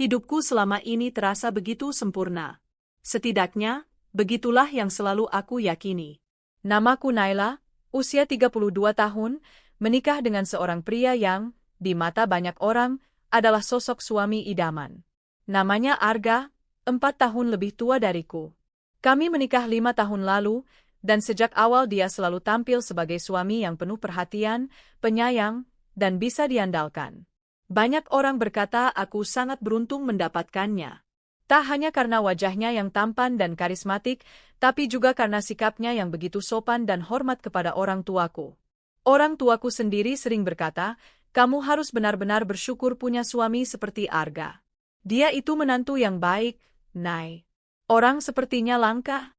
Hidupku selama ini terasa begitu sempurna. Setidaknya, begitulah yang selalu aku yakini. Namaku Naila, usia 32 tahun, menikah dengan seorang pria yang, di mata banyak orang, adalah sosok suami idaman. Namanya Arga, 4 tahun lebih tua dariku. Kami menikah 5 tahun lalu, dan sejak awal dia selalu tampil sebagai suami yang penuh perhatian, penyayang, dan bisa diandalkan. Banyak orang berkata aku sangat beruntung mendapatkannya. Tak hanya karena wajahnya yang tampan dan karismatik, tapi juga karena sikapnya yang begitu sopan dan hormat kepada orang tuaku. Orang tuaku sendiri sering berkata, kamu harus benar-benar bersyukur punya suami seperti Arga. Dia itu menantu yang baik, Nay. Orang sepertinya langka.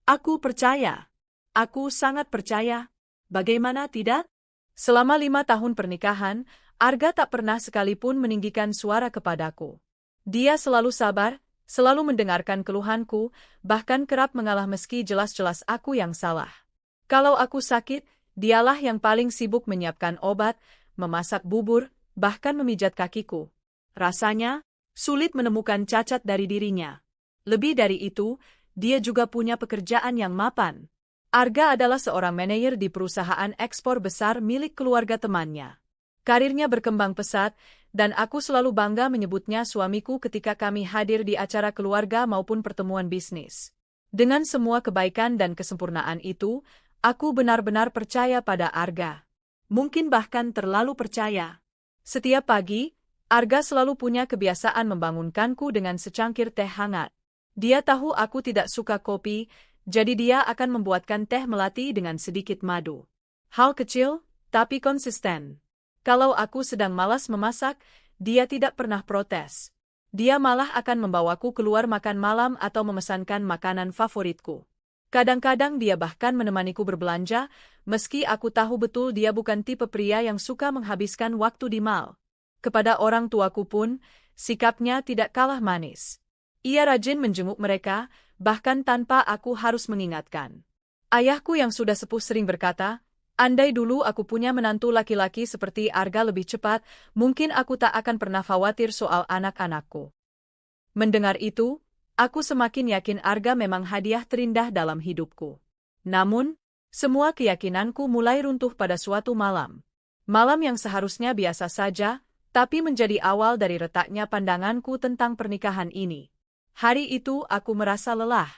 Aku percaya. Aku sangat percaya. Bagaimana tidak? Selama 5 tahun pernikahan, Arga tak pernah sekalipun meninggikan suara kepadaku. Dia selalu sabar, selalu mendengarkan keluhanku, bahkan kerap mengalah meski jelas-jelas aku yang salah. Kalau aku sakit, dialah yang paling sibuk menyiapkan obat, memasak bubur, bahkan memijat kakiku. Rasanya, sulit menemukan cacat dari dirinya. Lebih dari itu, dia juga punya pekerjaan yang mapan. Arga adalah seorang manajer di perusahaan ekspor besar milik keluarga temannya. Karirnya berkembang pesat, dan aku selalu bangga menyebutnya suamiku ketika kami hadir di acara keluarga maupun pertemuan bisnis. Dengan semua kebaikan dan kesempurnaan itu, aku benar-benar percaya pada Arga. Mungkin bahkan terlalu percaya. Setiap pagi, Arga selalu punya kebiasaan membangunkanku dengan secangkir teh hangat. Dia tahu aku tidak suka kopi, jadi dia akan membuatkan teh melati dengan sedikit madu. Hal kecil, tapi konsisten. Kalau aku sedang malas memasak, dia tidak pernah protes. Dia malah akan membawaku keluar makan malam atau memesankan makanan favoritku. Kadang-kadang dia bahkan menemaniku berbelanja, meski aku tahu betul dia bukan tipe pria yang suka menghabiskan waktu di mal. Kepada orang tuaku pun, sikapnya tidak kalah manis. Ia rajin menjenguk mereka, bahkan tanpa aku harus mengingatkan. Ayahku yang sudah sepuh sering berkata, andai dulu aku punya menantu laki-laki seperti Arga lebih cepat, mungkin aku tak akan pernah khawatir soal anak-anakku. Mendengar itu, aku semakin yakin Arga memang hadiah terindah dalam hidupku. Namun, semua keyakinanku mulai runtuh pada suatu malam. Malam yang seharusnya biasa saja, tapi menjadi awal dari retaknya pandanganku tentang pernikahan ini. Hari itu aku merasa lelah.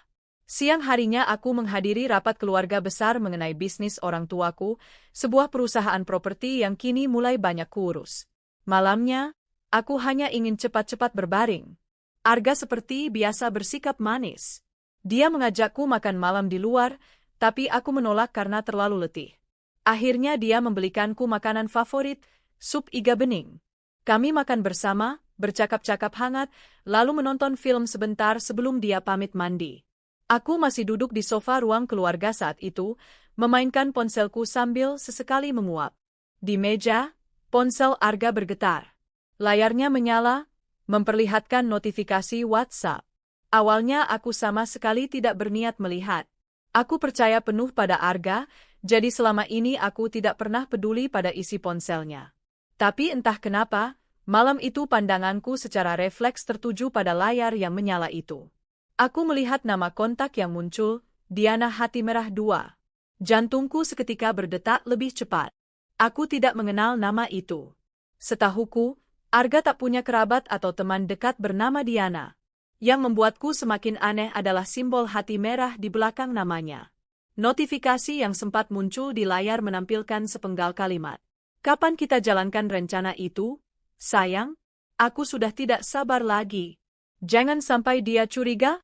Siang harinya aku menghadiri rapat keluarga besar mengenai bisnis orang tuaku, sebuah perusahaan properti yang kini mulai banyak kurus. Malamnya, aku hanya ingin cepat-cepat berbaring. Arga seperti biasa bersikap manis. Dia mengajakku makan malam di luar, tapi aku menolak karena terlalu letih. Akhirnya dia membelikanku makanan favorit, sup iga bening. Kami makan bersama, bercakap-cakap hangat, lalu menonton film sebentar sebelum dia pamit mandi. Aku masih duduk di sofa ruang keluarga saat itu, memainkan ponselku sambil sesekali menguap. Di meja, ponsel Arga bergetar. Layarnya menyala, memperlihatkan notifikasi WhatsApp. Awalnya aku sama sekali tidak berniat melihat. Aku percaya penuh pada Arga, jadi selama ini aku tidak pernah peduli pada isi ponselnya. Tapi entah kenapa, malam itu pandanganku secara refleks tertuju pada layar yang menyala itu. Aku melihat nama kontak yang muncul, Diana Hati Merah 2. Jantungku seketika berdetak lebih cepat. Aku tidak mengenal nama itu. Setahuku, Arga tak punya kerabat atau teman dekat bernama Diana. Yang membuatku semakin aneh adalah simbol hati merah di belakang namanya. Notifikasi yang sempat muncul di layar menampilkan sepenggal kalimat. Kapan kita jalankan rencana itu? Sayang, aku sudah tidak sabar lagi. Jangan sampai dia curiga.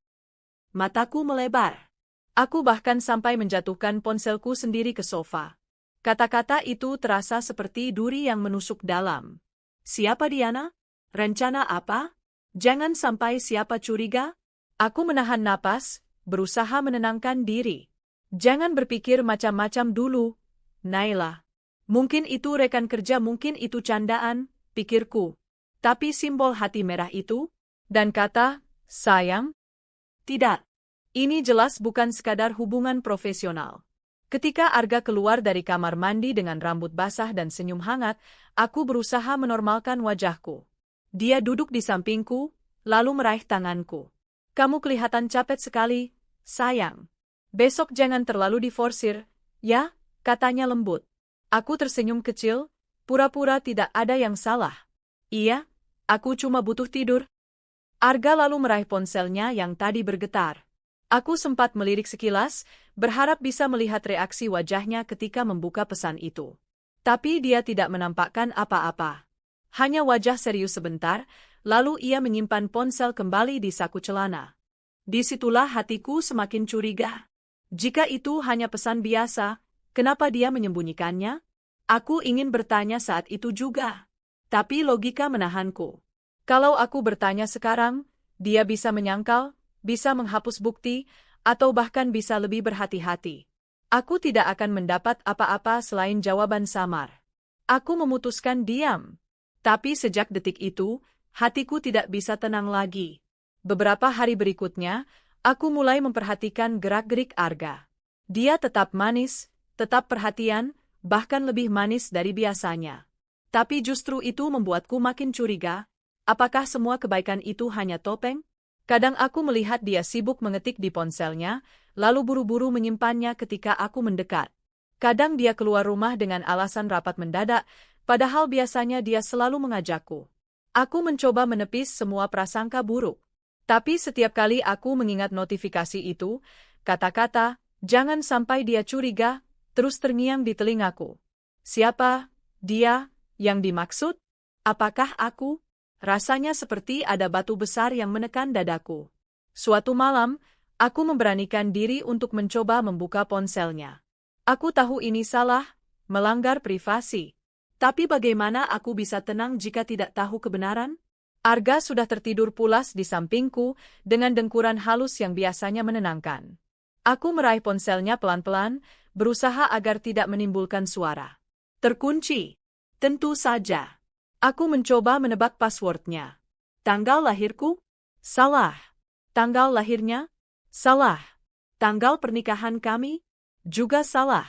Mataku melebar. Aku bahkan sampai menjatuhkan ponselku sendiri ke sofa. Kata-kata itu terasa seperti duri yang menusuk dalam. Siapa Diana? Rencana apa? Jangan sampai siapa curiga? Aku menahan napas, berusaha menenangkan diri. Jangan berpikir macam-macam dulu, Naila. Mungkin itu rekan kerja, mungkin itu candaan, pikirku. Tapi simbol hati merah itu? Dan kata, sayang? Tidak. Ini jelas bukan sekadar hubungan profesional. Ketika Arga keluar dari kamar mandi dengan rambut basah dan senyum hangat, aku berusaha menormalkan wajahku. Dia duduk di sampingku, lalu meraih tanganku. Kamu kelihatan capek sekali, sayang. Besok jangan terlalu diforsir, ya, katanya lembut. Aku tersenyum kecil, pura-pura tidak ada yang salah. Iya, aku cuma butuh tidur. Arga lalu meraih ponselnya yang tadi bergetar. Aku sempat melirik sekilas, berharap bisa melihat reaksi wajahnya ketika membuka pesan itu. Tapi dia tidak menampakkan apa-apa. Hanya wajah serius sebentar, lalu ia menyimpan ponsel kembali di saku celana. Disitulah hatiku semakin curiga. Jika itu hanya pesan biasa, kenapa dia menyembunyikannya? Aku ingin bertanya saat itu juga. Tapi logika menahanku. Kalau aku bertanya sekarang, dia bisa menyangkal, bisa menghapus bukti, atau bahkan bisa lebih berhati-hati. Aku tidak akan mendapat apa-apa selain jawaban samar. Aku memutuskan diam. Tapi sejak detik itu, hatiku tidak bisa tenang lagi. Beberapa hari berikutnya, aku mulai memperhatikan gerak-gerik Arga. Dia tetap manis, tetap perhatian, bahkan lebih manis dari biasanya. Tapi justru itu membuatku makin curiga. Apakah semua kebaikan itu hanya topeng? Kadang aku melihat dia sibuk mengetik di ponselnya, lalu buru-buru menyimpannya ketika aku mendekat. Kadang dia keluar rumah dengan alasan rapat mendadak, padahal biasanya dia selalu mengajakku. Aku mencoba menepis semua prasangka buruk. Tapi setiap kali aku mengingat notifikasi itu, kata-kata, jangan sampai dia curiga, terus terngiang di telingaku. Siapa dia yang dimaksud? Apakah aku? Rasanya seperti ada batu besar yang menekan dadaku. Suatu malam, aku memberanikan diri untuk mencoba membuka ponselnya. Aku tahu ini salah, melanggar privasi. Tapi bagaimana aku bisa tenang jika tidak tahu kebenaran? Arga sudah tertidur pulas di sampingku dengan dengkuran halus yang biasanya menenangkan. Aku meraih ponselnya pelan-pelan, berusaha agar tidak menimbulkan suara. Terkunci. Tentu saja. Aku mencoba menebak passwordnya. Tanggal lahirku? Salah. Tanggal lahirnya? Salah. Tanggal pernikahan kami? Juga salah.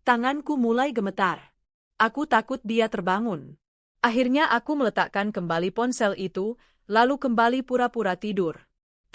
Tanganku mulai gemetar. Aku takut dia terbangun. Akhirnya aku meletakkan kembali ponsel itu, lalu kembali pura-pura tidur.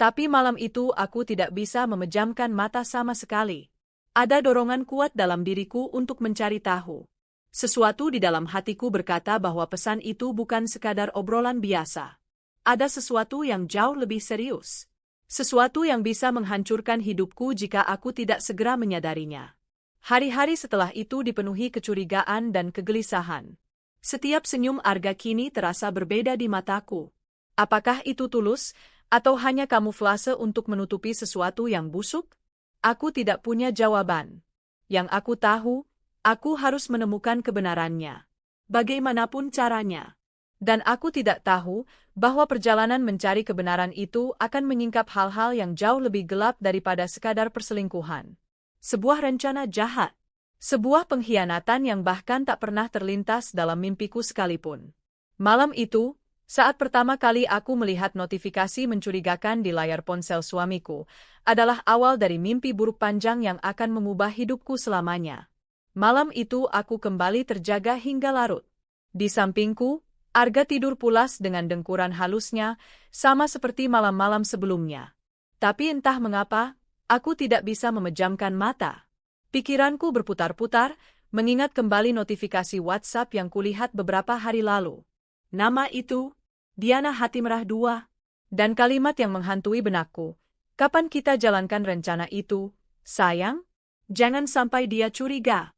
Tapi malam itu aku tidak bisa memejamkan mata sama sekali. Ada dorongan kuat dalam diriku untuk mencari tahu. Sesuatu di dalam hatiku berkata bahwa pesan itu bukan sekadar obrolan biasa. Ada sesuatu yang jauh lebih serius. Sesuatu yang bisa menghancurkan hidupku jika aku tidak segera menyadarinya. Hari-hari setelah itu dipenuhi kecurigaan dan kegelisahan. Setiap senyum Arga kini terasa berbeda di mataku. Apakah itu tulus, atau hanya kamuflase untuk menutupi sesuatu yang busuk? Aku tidak punya jawaban. Yang aku tahu, aku harus menemukan kebenarannya. Bagaimanapun caranya. Dan aku tidak tahu bahwa perjalanan mencari kebenaran itu akan menyingkap hal-hal yang jauh lebih gelap daripada sekadar perselingkuhan. Sebuah rencana jahat. Sebuah pengkhianatan yang bahkan tak pernah terlintas dalam mimpiku sekalipun. Malam itu, saat pertama kali aku melihat notifikasi mencurigakan di layar ponsel suamiku, adalah awal dari mimpi buruk panjang yang akan mengubah hidupku selamanya. Malam itu aku kembali terjaga hingga larut. Di sampingku, Arga tidur pulas dengan dengkuran halusnya, sama seperti malam-malam sebelumnya. Tapi entah mengapa, aku tidak bisa memejamkan mata. Pikiranku berputar-putar, mengingat kembali notifikasi WhatsApp yang kulihat beberapa hari lalu. Nama itu, Diana Hati Merah 2. Dan kalimat yang menghantui benakku, kapan kita jalankan rencana itu, sayang? Jangan sampai dia curiga.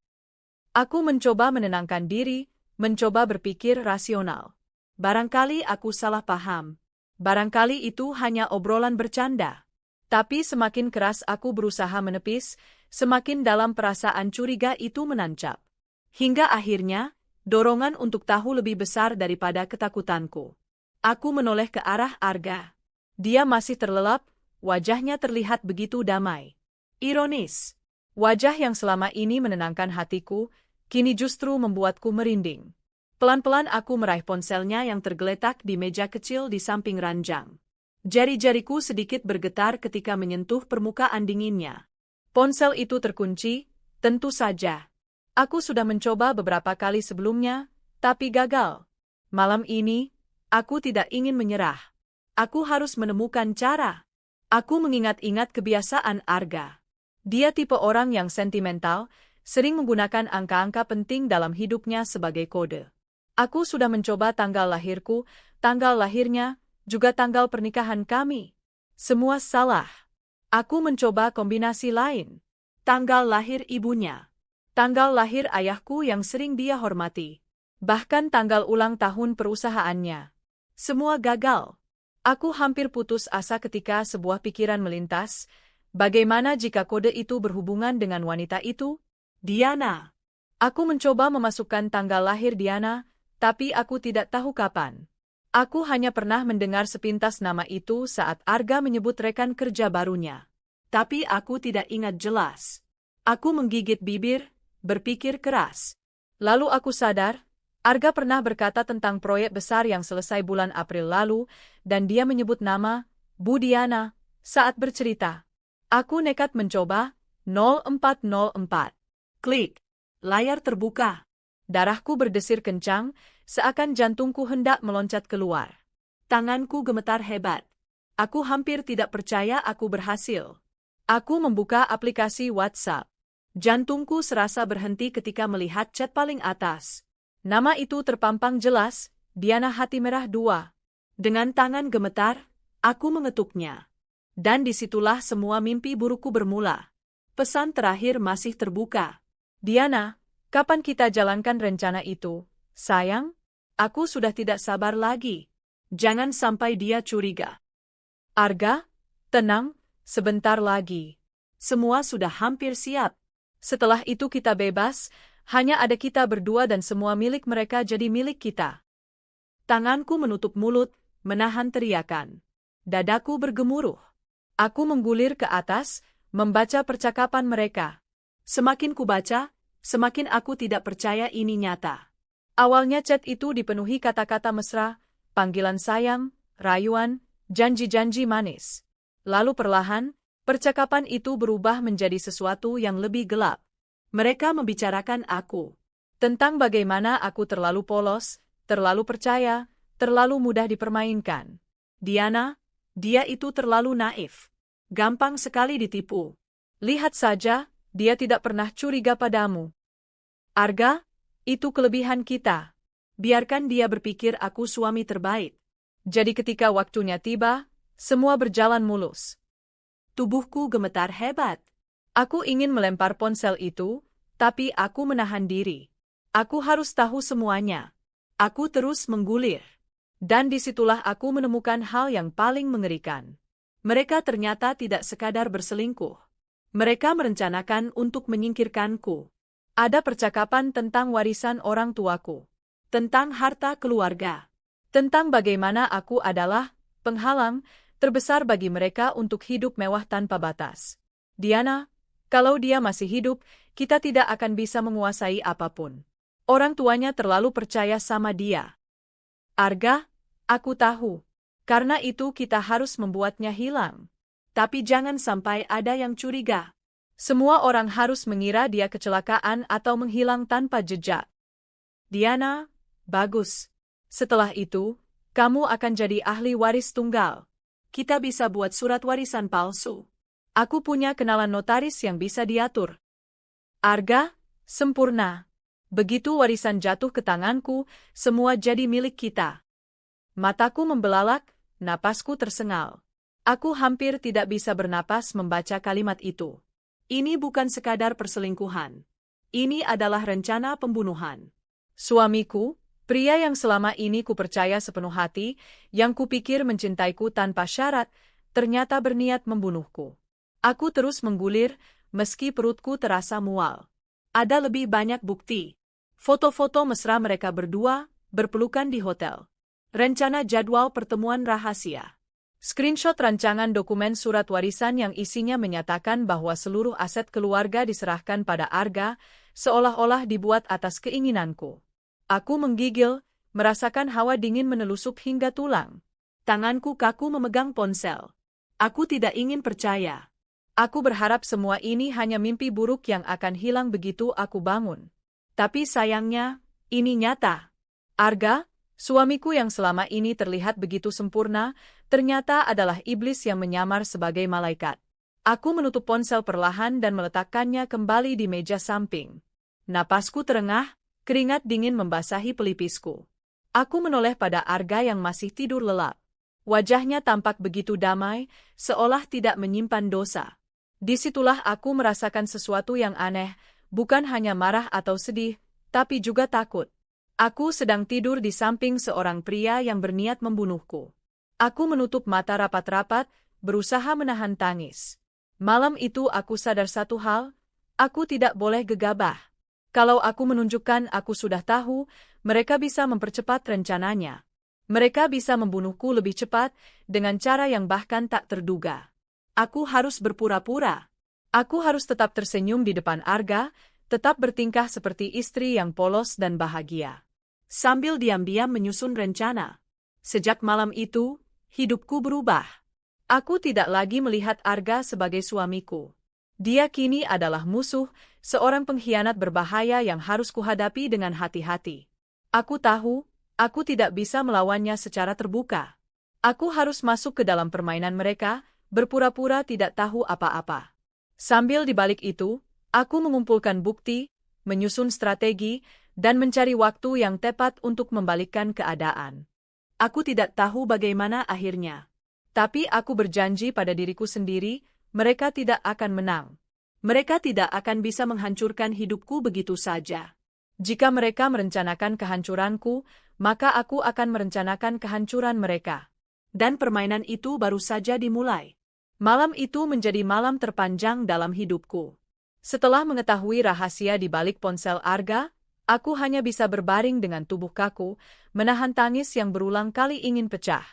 Aku mencoba menenangkan diri, mencoba berpikir rasional. Barangkali aku salah paham. Barangkali itu hanya obrolan bercanda. Tapi semakin keras aku berusaha menepis, semakin dalam perasaan curiga itu menancap. Hingga akhirnya, dorongan untuk tahu lebih besar daripada ketakutanku. Aku menoleh ke arah Arga. Dia masih terlelap, wajahnya terlihat begitu damai. Ironis. Wajah yang selama ini menenangkan hatiku, kini justru membuatku merinding. Pelan-pelan aku meraih ponselnya yang tergeletak di meja kecil di samping ranjang. Jari-jariku sedikit bergetar ketika menyentuh permukaan dinginnya. Ponsel itu terkunci, tentu saja. Aku sudah mencoba beberapa kali sebelumnya, tapi gagal. Malam ini, Aku tidak ingin menyerah. Aku harus menemukan cara. Aku mengingat-ingat kebiasaan Arga. Dia tipe orang yang sentimental, sering menggunakan angka-angka penting dalam hidupnya sebagai kode. Aku sudah mencoba tanggal lahirku, tanggal lahirnya, juga tanggal pernikahan kami. Semua salah. Aku mencoba kombinasi lain. Tanggal lahir ibunya. Tanggal lahir ayahku yang sering dia hormati. Bahkan tanggal ulang tahun perusahaannya. Semua gagal. Aku hampir putus asa ketika sebuah pikiran melintas. Bagaimana jika kode itu berhubungan dengan wanita itu? Diana. Aku mencoba memasukkan tanggal lahir Diana, tapi aku tidak tahu kapan. Aku hanya pernah mendengar sepintas nama itu saat Arga menyebut rekan kerja barunya. Tapi aku tidak ingat jelas. Aku menggigit bibir, berpikir keras. Lalu aku sadar, Arga pernah berkata tentang proyek besar yang selesai bulan April lalu, dan dia menyebut nama, Bu Diana, saat bercerita. Aku nekat mencoba, 0404. Klik. Layar terbuka. Darahku berdesir kencang, seakan jantungku hendak meloncat keluar. Tanganku gemetar hebat. Aku hampir tidak percaya aku berhasil. Aku membuka aplikasi WhatsApp. Jantungku serasa berhenti ketika melihat chat paling atas. Nama itu terpampang jelas, Diana Hati Merah 2. Dengan tangan gemetar, aku mengetuknya. Dan disitulah semua mimpi burukku bermula. Pesan terakhir masih terbuka. Diana, kapan kita jalankan rencana itu? Sayang, aku sudah tidak sabar lagi. Jangan sampai dia curiga. Arga, tenang, sebentar lagi. Semua sudah hampir siap. Setelah itu kita bebas, hanya ada kita berdua dan semua milik mereka jadi milik kita. Tanganku menutup mulut, menahan teriakan. Dadaku bergemuruh. Aku menggulir ke atas, membaca percakapan mereka. Semakin kubaca, semakin aku tidak percaya ini nyata. Awalnya chat itu dipenuhi kata-kata mesra, panggilan sayang, rayuan, janji-janji manis. Lalu perlahan, percakapan itu berubah menjadi sesuatu yang lebih gelap. Mereka membicarakan aku. Tentang bagaimana aku terlalu polos, terlalu percaya, terlalu mudah dipermainkan. Diana, dia itu terlalu naif. Gampang sekali ditipu. Lihat saja, dia tidak pernah curiga padamu. Arga, itu kelebihan kita. Biarkan dia berpikir aku suami terbaik. Jadi ketika waktunya tiba, semua berjalan mulus. Tubuhku gemetar hebat. Aku ingin melempar ponsel itu, tapi aku menahan diri. Aku harus tahu semuanya. Aku terus menggulir. Dan disitulah aku menemukan hal yang paling mengerikan. Mereka ternyata tidak sekadar berselingkuh. Mereka merencanakan untuk menyingkirkanku. Ada percakapan tentang warisan orang tuaku. Tentang harta keluarga. Tentang bagaimana aku adalah penghalang terbesar bagi mereka untuk hidup mewah tanpa batas. Diana, kalau dia masih hidup, kita tidak akan bisa menguasai apapun. Orang tuanya terlalu percaya sama dia. Arga, aku tahu. Karena itu kita harus membuatnya hilang. Tapi jangan sampai ada yang curiga. Semua orang harus mengira dia kecelakaan atau menghilang tanpa jejak. Diana, bagus. Setelah itu, kamu akan jadi ahli waris tunggal. Kita bisa buat surat warisan palsu. Aku punya kenalan notaris yang bisa diatur. Arga, sempurna. Begitu warisan jatuh ke tanganku, semua jadi milik kita. Mataku membelalak, napasku tersengal. Aku hampir tidak bisa bernapas membaca kalimat itu. Ini bukan sekadar perselingkuhan. Ini adalah rencana pembunuhan. Suamiku, pria yang selama ini kupercaya sepenuh hati, yang kupikir mencintaiku tanpa syarat, ternyata berniat membunuhku. Aku terus menggulir, meski perutku terasa mual. Ada lebih banyak bukti. Foto-foto mesra mereka berdua, berpelukan di hotel. Rencana jadwal pertemuan rahasia. Screenshot rancangan dokumen surat warisan yang isinya menyatakan bahwa seluruh aset keluarga diserahkan pada Arga, seolah-olah dibuat atas keinginanku. Aku menggigil, merasakan hawa dingin menelusup hingga tulang. Tanganku kaku memegang ponsel. Aku tidak ingin percaya. Aku berharap semua ini hanya mimpi buruk yang akan hilang begitu aku bangun. Tapi sayangnya, ini nyata. Arga, Suamiku yang selama ini terlihat begitu sempurna, ternyata adalah iblis yang menyamar sebagai malaikat. Aku menutup ponsel perlahan dan meletakkannya kembali di meja samping. Napasku terengah, keringat dingin membasahi pelipisku. Aku menoleh pada Arga yang masih tidur lelap. Wajahnya tampak begitu damai, seolah tidak menyimpan dosa. Disitulah aku merasakan sesuatu yang aneh, bukan hanya marah atau sedih, tapi juga takut. Aku sedang tidur di samping seorang pria yang berniat membunuhku. Aku menutup mata rapat-rapat, berusaha menahan tangis. Malam itu aku sadar satu hal, aku tidak boleh gegabah. Kalau aku menunjukkan aku sudah tahu, mereka bisa mempercepat rencananya. Mereka bisa membunuhku lebih cepat, dengan cara yang bahkan tak terduga. Aku harus berpura-pura. Aku harus tetap tersenyum di depan Arga, tetap bertingkah seperti istri yang polos dan bahagia. Sambil diam-diam menyusun rencana. Sejak malam itu, hidupku berubah. Aku tidak lagi melihat Arga sebagai suamiku. Dia kini adalah musuh, seorang pengkhianat berbahaya yang harus kuhadapi dengan hati-hati. Aku tahu, aku tidak bisa melawannya secara terbuka. Aku harus masuk ke dalam permainan mereka, berpura-pura tidak tahu apa-apa. Sambil di balik itu, aku mengumpulkan bukti, menyusun strategi, dan mencari waktu yang tepat untuk membalikkan keadaan. Aku tidak tahu bagaimana akhirnya. Tapi aku berjanji pada diriku sendiri, mereka tidak akan menang. Mereka tidak akan bisa menghancurkan hidupku begitu saja. Jika mereka merencanakan kehancuranku, maka aku akan merencanakan kehancuran mereka. Dan permainan itu baru saja dimulai. Malam itu menjadi malam terpanjang dalam hidupku. Setelah mengetahui rahasia di balik ponsel Arga, aku hanya bisa berbaring dengan tubuh kaku, menahan tangis yang berulang kali ingin pecah.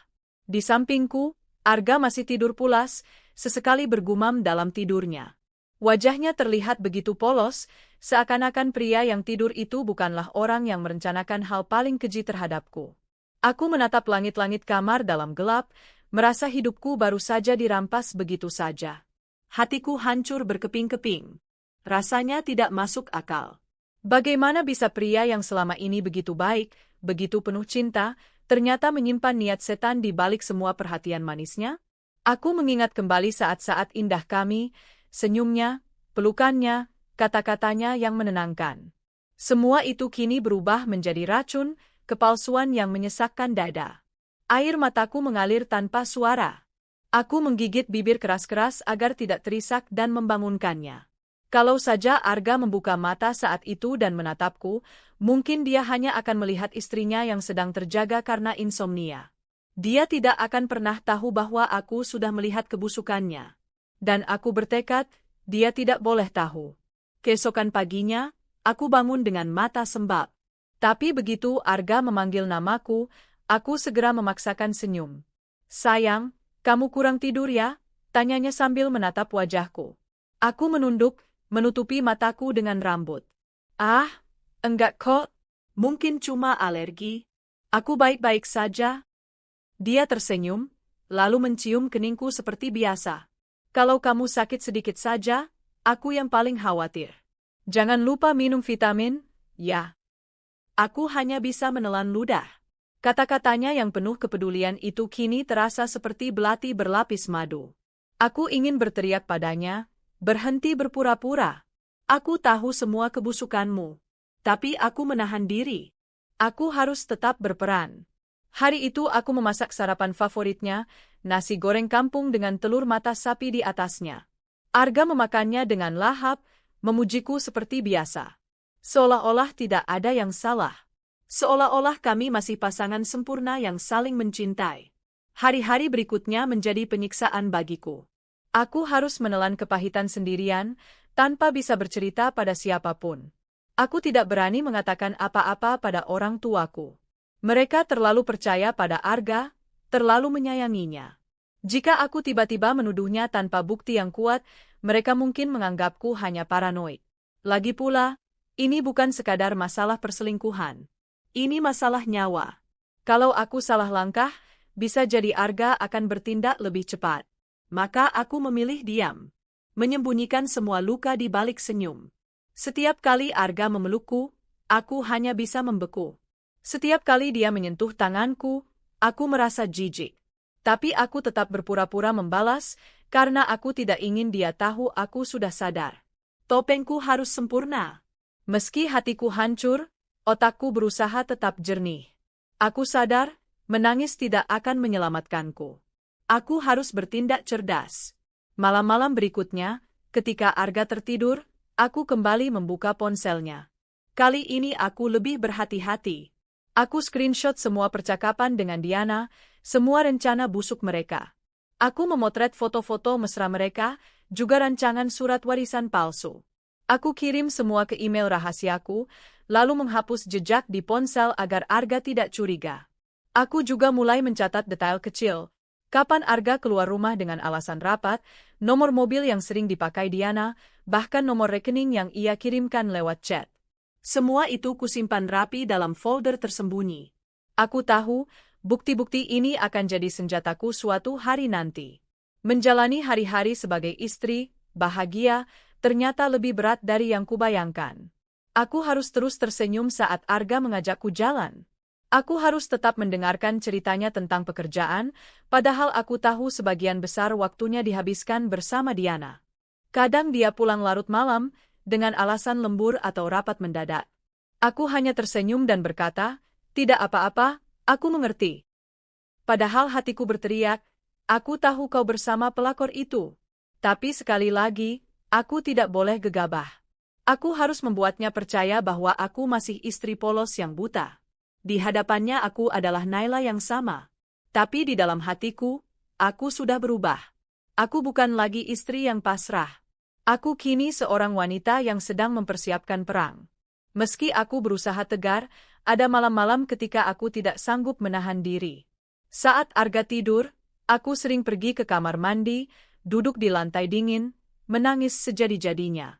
Di sampingku, Arga masih tidur pulas, sesekali bergumam dalam tidurnya. Wajahnya terlihat begitu polos, seakan-akan pria yang tidur itu bukanlah orang yang merencanakan hal paling keji terhadapku. Aku menatap langit-langit kamar dalam gelap, merasa hidupku baru saja dirampas begitu saja. Hatiku hancur berkeping-keping. Rasanya tidak masuk akal. Bagaimana bisa pria yang selama ini begitu baik, begitu penuh cinta, ternyata menyimpan niat setan di balik semua perhatian manisnya? Aku mengingat kembali saat-saat indah kami, senyumnya, pelukannya, kata-katanya yang menenangkan. Semua itu kini berubah menjadi racun, kepalsuan yang menyesakkan dada. Air mataku mengalir tanpa suara. Aku menggigit bibir keras-keras agar tidak terisak dan membangunkannya. Kalau saja Arga membuka mata saat itu dan menatapku, mungkin dia hanya akan melihat istrinya yang sedang terjaga karena insomnia. Dia tidak akan pernah tahu bahwa aku sudah melihat kebusukannya. Dan aku bertekad, dia tidak boleh tahu. Keesokan paginya, aku bangun dengan mata sembab. Tapi begitu Arga memanggil namaku, aku segera memaksakan senyum. "Sayang, kamu kurang tidur ya?" tanyanya sambil menatap wajahku. Aku menunduk, menutupi mataku dengan rambut. "Ah, enggak kok. Mungkin cuma alergi. Aku baik-baik saja." Dia tersenyum, lalu mencium keningku seperti biasa. "Kalau kamu sakit sedikit saja, aku yang paling khawatir. Jangan lupa minum vitamin, ya." Aku hanya bisa menelan ludah. Kata-katanya yang penuh kepedulian itu kini terasa seperti belati berlapis madu. Aku ingin berteriak padanya, "Berhenti berpura-pura. Aku tahu semua kebusukanmu." Tapi aku menahan diri. Aku harus tetap berperan. Hari itu aku memasak sarapan favoritnya, nasi goreng kampung dengan telur mata sapi di atasnya. Arga memakannya dengan lahap, memujiku seperti biasa. Seolah-olah tidak ada yang salah. Seolah-olah kami masih pasangan sempurna yang saling mencintai. Hari-hari berikutnya menjadi penyiksaan bagiku. Aku harus menelan kepahitan sendirian, tanpa bisa bercerita pada siapapun. Aku tidak berani mengatakan apa-apa pada orang tuaku. Mereka terlalu percaya pada Arga, terlalu menyayanginya. Jika aku tiba-tiba menuduhnya tanpa bukti yang kuat, mereka mungkin menganggapku hanya paranoid. Lagi pula, ini bukan sekadar masalah perselingkuhan. Ini masalah nyawa. Kalau aku salah langkah, bisa jadi Arga akan bertindak lebih cepat. Maka aku memilih diam. Menyembunyikan semua luka di balik senyum. Setiap kali Arga memelukku, aku hanya bisa membeku. Setiap kali dia menyentuh tanganku, aku merasa jijik. Tapi aku tetap berpura-pura membalas, karena aku tidak ingin dia tahu aku sudah sadar. Topengku harus sempurna. Meski hatiku hancur, otakku berusaha tetap jernih. Aku sadar, menangis tidak akan menyelamatkanku. Aku harus bertindak cerdas. Malam-malam berikutnya, ketika Arga tertidur, aku kembali membuka ponselnya. Kali ini aku lebih berhati-hati. Aku screenshot semua percakapan dengan Diana, semua rencana busuk mereka. Aku memotret foto-foto mesra mereka, juga rancangan surat warisan palsu. Aku kirim semua ke email rahasiaku, lalu menghapus jejak di ponsel agar Arga tidak curiga. Aku juga mulai mencatat detail kecil. Kapan Arga keluar rumah dengan alasan rapat, nomor mobil yang sering dipakai Diana, bahkan nomor rekening yang ia kirimkan lewat chat. Semua itu kusimpan rapi dalam folder tersembunyi. Aku tahu, bukti-bukti ini akan jadi senjataku suatu hari nanti. Menjalani hari-hari sebagai istri, bahagia, ternyata lebih berat dari yang kubayangkan. Aku harus terus tersenyum saat Arga mengajakku jalan. Aku harus tetap mendengarkan ceritanya tentang pekerjaan, padahal aku tahu sebagian besar waktunya dihabiskan bersama Diana. Kadang dia pulang larut malam, dengan alasan lembur atau rapat mendadak. Aku hanya tersenyum dan berkata, "Tidak apa-apa, aku mengerti." Padahal hatiku berteriak, "Aku tahu kau bersama pelakor itu." Tapi sekali lagi, aku tidak boleh gegabah. Aku harus membuatnya percaya bahwa aku masih istri polos yang buta. Di hadapannya aku adalah Naila yang sama. Tapi di dalam hatiku, aku sudah berubah. Aku bukan lagi istri yang pasrah. Aku kini seorang wanita yang sedang mempersiapkan perang. Meski aku berusaha tegar, ada malam-malam ketika aku tidak sanggup menahan diri. Saat Arga tidur, aku sering pergi ke kamar mandi, duduk di lantai dingin, menangis sejadi-jadinya.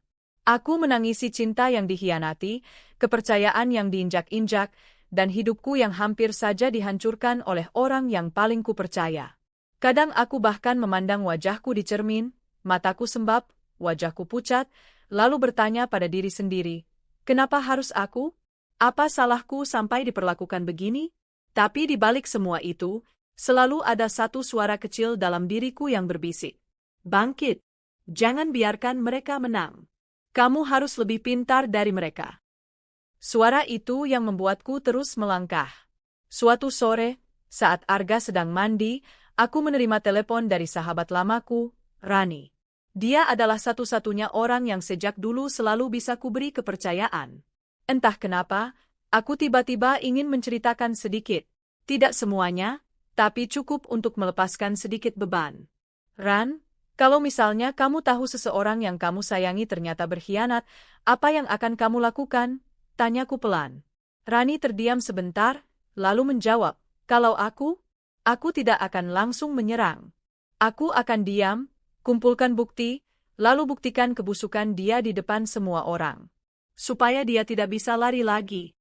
Aku menangisi cinta yang dikhianati, kepercayaan yang diinjak-injak, dan hidupku yang hampir saja dihancurkan oleh orang yang paling kupercaya. Kadang aku bahkan memandang wajahku di cermin, mataku sembab, wajahku pucat, lalu bertanya pada diri sendiri, kenapa harus aku? Apa salahku sampai diperlakukan begini? Tapi di balik semua itu, selalu ada satu suara kecil dalam diriku yang berbisik. Bangkit! Jangan biarkan mereka menang. Kamu harus lebih pintar dari mereka. Suara itu yang membuatku terus melangkah. Suatu sore, saat Arga sedang mandi, aku menerima telepon dari sahabat lamaku, Rani. Dia adalah satu-satunya orang yang sejak dulu selalu bisa kuberi kepercayaan. Entah kenapa, aku tiba-tiba ingin menceritakan sedikit. Tidak semuanya, tapi cukup untuk melepaskan sedikit beban. Ran, kalau misalnya kamu tahu seseorang yang kamu sayangi ternyata berkhianat, apa yang akan kamu lakukan? Tanyaku pelan. Rani terdiam sebentar, lalu menjawab, kalau aku tidak akan langsung menyerang. Aku akan diam, kumpulkan bukti, lalu buktikan kebusukan dia di depan semua orang. Supaya dia tidak bisa lari lagi.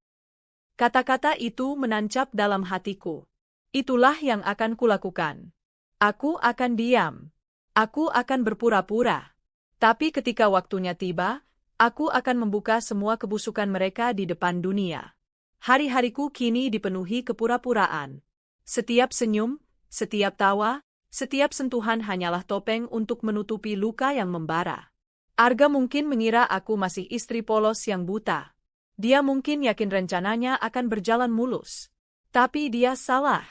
Kata-kata itu menancap dalam hatiku. Itulah yang akan kulakukan. Aku akan diam. Aku akan berpura-pura. Tapi ketika waktunya tiba, aku akan membuka semua kebusukan mereka di depan dunia. Hari-hariku kini dipenuhi kepura-puraan. Setiap senyum, setiap tawa, setiap sentuhan hanyalah topeng untuk menutupi luka yang membara. Arga mungkin mengira aku masih istri polos yang buta. Dia mungkin yakin rencananya akan berjalan mulus. Tapi dia salah.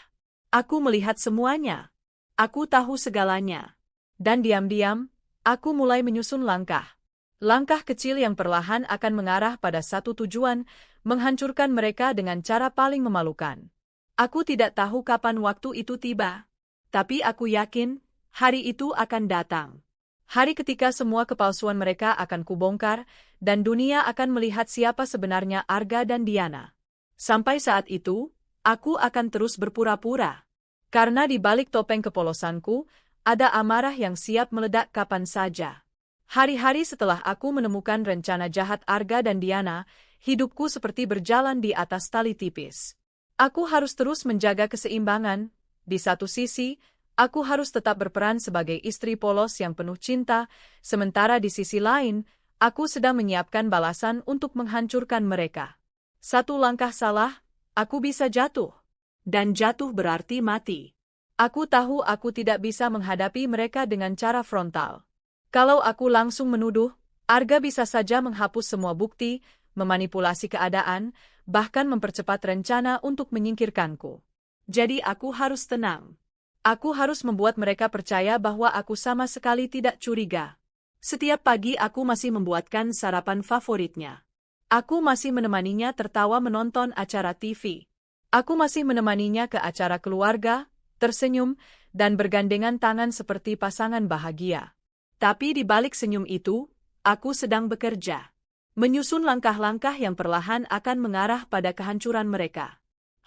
Aku melihat semuanya. Aku tahu segalanya. Dan diam-diam, aku mulai menyusun langkah. Langkah kecil yang perlahan akan mengarah pada satu tujuan, menghancurkan mereka dengan cara paling memalukan. Aku tidak tahu kapan waktu itu tiba. Tapi aku yakin, hari itu akan datang. Hari ketika semua kepalsuan mereka akan kubongkar, dan dunia akan melihat siapa sebenarnya Arga dan Diana. Sampai saat itu, aku akan terus berpura-pura. Karena di balik topeng kepolosanku, ada amarah yang siap meledak kapan saja. Hari-hari setelah aku menemukan rencana jahat Arga dan Diana, hidupku seperti berjalan di atas tali tipis. Aku harus terus menjaga keseimbangan. Di satu sisi, aku harus tetap berperan sebagai istri polos yang penuh cinta, sementara di sisi lain, aku sedang menyiapkan balasan untuk menghancurkan mereka. Satu langkah salah, Aku bisa jatuh. Dan jatuh berarti mati. Aku tahu aku tidak bisa menghadapi mereka dengan cara frontal. Kalau aku langsung menuduh, Arga bisa saja menghapus semua bukti, memanipulasi keadaan, bahkan mempercepat rencana untuk menyingkirkanku. Jadi aku harus tenang. Aku harus membuat mereka percaya bahwa aku sama sekali tidak curiga. Setiap pagi aku masih membuatkan sarapan favoritnya. Aku masih menemaninya tertawa menonton acara TV. Aku masih menemaninya ke acara keluarga, tersenyum, dan bergandengan tangan seperti pasangan bahagia. Tapi di balik senyum itu, aku sedang bekerja. Menyusun langkah-langkah yang perlahan akan mengarah pada kehancuran mereka.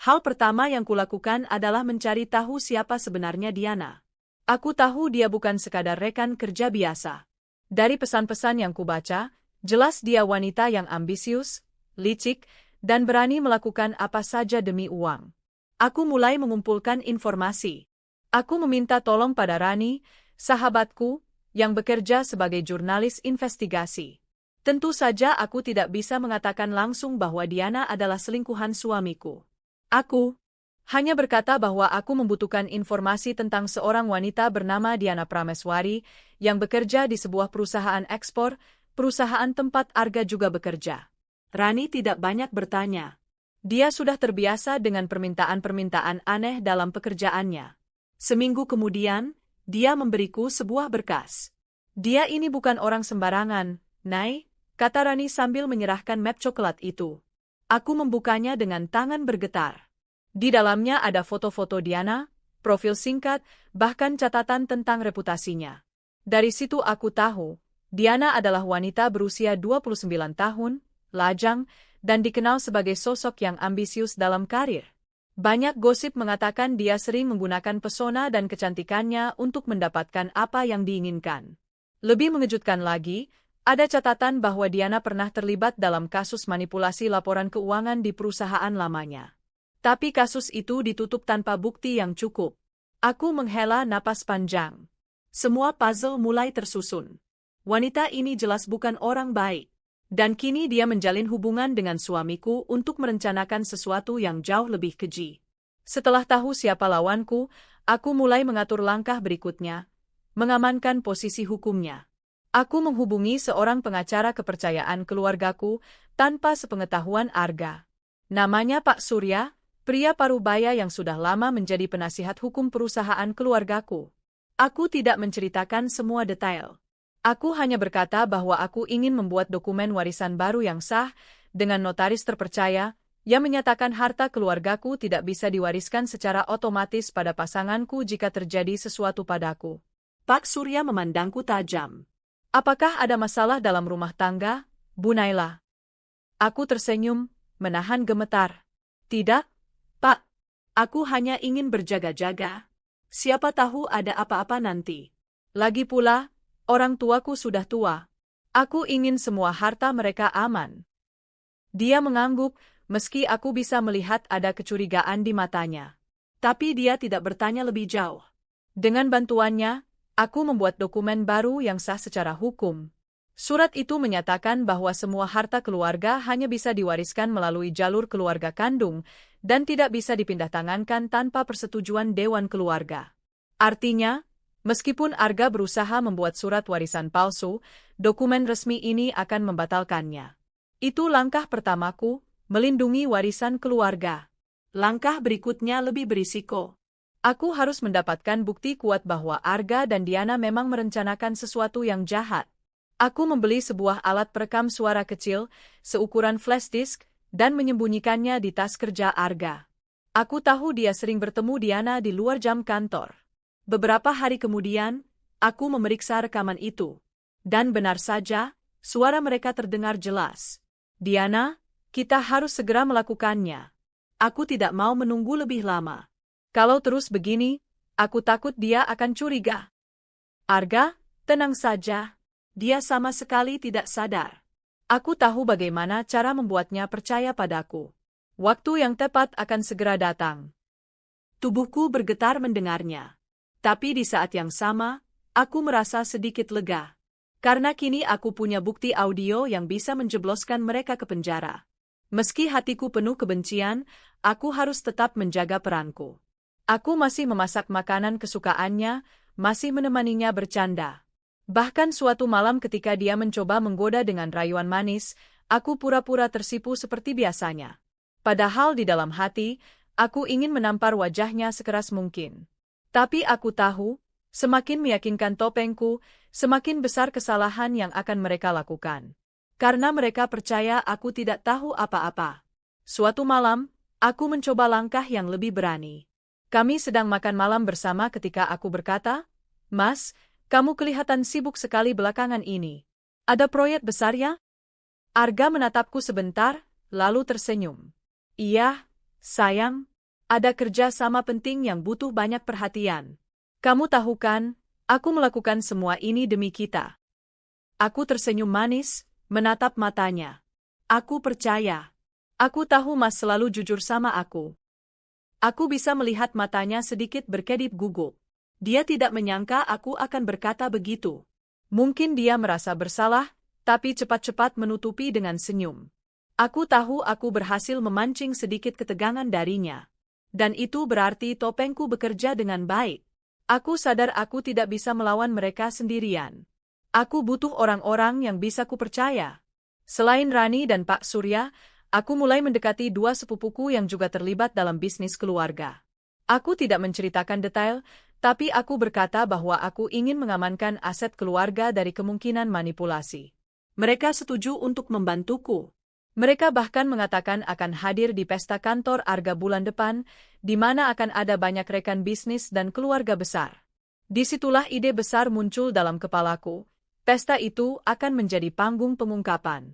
Hal pertama yang kulakukan adalah mencari tahu siapa sebenarnya Diana. Aku tahu dia bukan sekadar rekan kerja biasa. Dari pesan-pesan yang kubaca, jelas dia wanita yang ambisius, licik, dan berani melakukan apa saja demi uang. Aku mulai mengumpulkan informasi. Aku meminta tolong pada Rani, sahabatku, yang bekerja sebagai jurnalis investigasi. Tentu saja aku tidak bisa mengatakan langsung bahwa Diana adalah selingkuhan suamiku. Aku hanya berkata bahwa aku membutuhkan informasi tentang seorang wanita bernama Diana Prameswari yang bekerja di sebuah perusahaan ekspor, perusahaan tempat Arga juga bekerja. Rani tidak banyak bertanya. Dia sudah terbiasa dengan permintaan-permintaan aneh dalam pekerjaannya. Seminggu kemudian, dia memberiku sebuah berkas. Dia ini bukan orang sembarangan, Nay, kata Rani sambil menyerahkan map coklat itu. Aku membukanya dengan tangan bergetar. Di dalamnya ada foto-foto Diana, profil singkat, bahkan catatan tentang reputasinya. Dari situ aku tahu, Diana adalah wanita berusia 29 tahun, lajang, dan dikenal sebagai sosok yang ambisius dalam karir. Banyak gosip mengatakan dia sering menggunakan pesona dan kecantikannya untuk mendapatkan apa yang diinginkan. Lebih mengejutkan lagi, ada catatan bahwa Diana pernah terlibat dalam kasus manipulasi laporan keuangan di perusahaan lamanya. Tapi kasus itu ditutup tanpa bukti yang cukup. Aku menghela napas panjang. Semua puzzle mulai tersusun. Wanita ini jelas bukan orang baik. Dan kini dia menjalin hubungan dengan suamiku untuk merencanakan sesuatu yang jauh lebih keji. Setelah tahu siapa lawanku, aku mulai mengatur langkah berikutnya, mengamankan posisi hukumnya. Aku menghubungi seorang pengacara kepercayaan keluargaku tanpa sepengetahuan Arga. Namanya Pak Surya, pria parubaya yang sudah lama menjadi penasihat hukum perusahaan keluargaku. Aku tidak menceritakan semua detail. Aku hanya berkata bahwa aku ingin membuat dokumen warisan baru yang sah, dengan notaris terpercaya, yang menyatakan harta keluargaku tidak bisa diwariskan secara otomatis pada pasanganku jika terjadi sesuatu padaku. Pak Surya memandangku tajam. Apakah ada masalah dalam rumah tangga, Bu Naila? Aku tersenyum, menahan gemetar. Tidak, Pak. Aku hanya ingin berjaga-jaga. Siapa tahu ada apa-apa nanti. Lagi pula, orang tuaku sudah tua. Aku ingin semua harta mereka aman. Dia mengangguk, meski aku bisa melihat ada kecurigaan di matanya. Tapi dia tidak bertanya lebih jauh. Dengan bantuannya, aku membuat dokumen baru yang sah secara hukum. Surat itu menyatakan bahwa semua harta keluarga hanya bisa diwariskan melalui jalur keluarga kandung dan tidak bisa dipindahtangankan tanpa persetujuan Dewan Keluarga. Artinya, meskipun Arga berusaha membuat surat warisan palsu, dokumen resmi ini akan membatalkannya. Itu langkah pertamaku, melindungi warisan keluarga. Langkah berikutnya lebih berisiko. Aku harus mendapatkan bukti kuat bahwa Arga dan Diana memang merencanakan sesuatu yang jahat. Aku membeli sebuah alat perekam suara kecil, seukuran flash disk, dan menyembunyikannya di tas kerja Arga. Aku tahu dia sering bertemu Diana di luar jam kantor. Beberapa hari kemudian, aku memeriksa rekaman itu. Dan benar saja, suara mereka terdengar jelas. Diana, kita harus segera melakukannya. Aku tidak mau menunggu lebih lama. Kalau terus begini, aku takut dia akan curiga. Arga, tenang saja. Dia sama sekali tidak sadar. Aku tahu bagaimana cara membuatnya percaya padaku. Waktu yang tepat akan segera datang. Tubuhku bergetar mendengarnya. Tapi di saat yang sama, aku merasa sedikit lega. Karena kini aku punya bukti audio yang bisa menjebloskan mereka ke penjara. Meski hatiku penuh kebencian, aku harus tetap menjaga peranku. Aku masih memasak makanan kesukaannya, masih menemaninya bercanda. Bahkan suatu malam ketika dia mencoba menggoda dengan rayuan manis, aku pura-pura tersipu seperti biasanya. Padahal di dalam hati, aku ingin menampar wajahnya sekeras mungkin. Tapi aku tahu, semakin meyakinkan topengku, semakin besar kesalahan yang akan mereka lakukan. Karena mereka percaya aku tidak tahu apa-apa. Suatu malam, aku mencoba langkah yang lebih berani. Kami sedang makan malam bersama ketika aku berkata, "Mas, kamu kelihatan sibuk sekali belakangan ini. Ada proyek besar ya?" Arga menatapku sebentar, lalu tersenyum. "Iya, sayang. Ada kerja sama penting yang butuh banyak perhatian. Kamu tahu kan, aku melakukan semua ini demi kita." Aku tersenyum manis, menatap matanya. Aku percaya. Aku tahu Mas selalu jujur sama aku. Aku bisa melihat matanya sedikit berkedip gugup. Dia tidak menyangka aku akan berkata begitu. Mungkin dia merasa bersalah, tapi cepat-cepat menutupi dengan senyum. Aku tahu aku berhasil memancing sedikit ketegangan darinya. Dan itu berarti topengku bekerja dengan baik. Aku sadar aku tidak bisa melawan mereka sendirian. Aku butuh orang-orang yang bisa kupercaya. Selain Rani dan Pak Surya, aku mulai mendekati dua sepupuku yang juga terlibat dalam bisnis keluarga. Aku tidak menceritakan detail, tapi aku berkata bahwa aku ingin mengamankan aset keluarga dari kemungkinan manipulasi. Mereka setuju untuk membantuku. Mereka bahkan mengatakan akan hadir di pesta kantor Arga bulan depan, di mana akan ada banyak rekan bisnis dan keluarga besar. Disitulah ide besar muncul dalam kepalaku. Pesta itu akan menjadi panggung pengungkapan.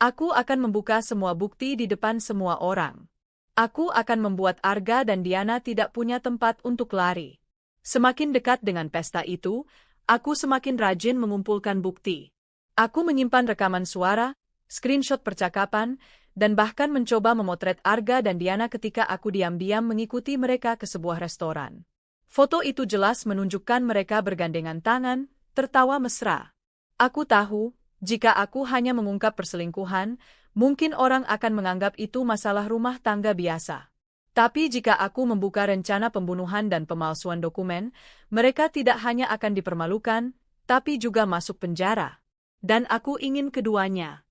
Aku akan membuka semua bukti di depan semua orang. Aku akan membuat Arga dan Diana tidak punya tempat untuk lari. Semakin dekat dengan pesta itu, aku semakin rajin mengumpulkan bukti. Aku menyimpan rekaman suara, screenshot percakapan, dan bahkan mencoba memotret Arga dan Diana ketika aku diam-diam mengikuti mereka ke sebuah restoran. Foto itu jelas menunjukkan mereka bergandengan tangan, tertawa mesra. Aku tahu, jika aku hanya mengungkap perselingkuhan, mungkin orang akan menganggap itu masalah rumah tangga biasa. Tapi jika aku membuka rencana pembunuhan dan pemalsuan dokumen, mereka tidak hanya akan dipermalukan, tapi juga masuk penjara. Dan aku ingin keduanya.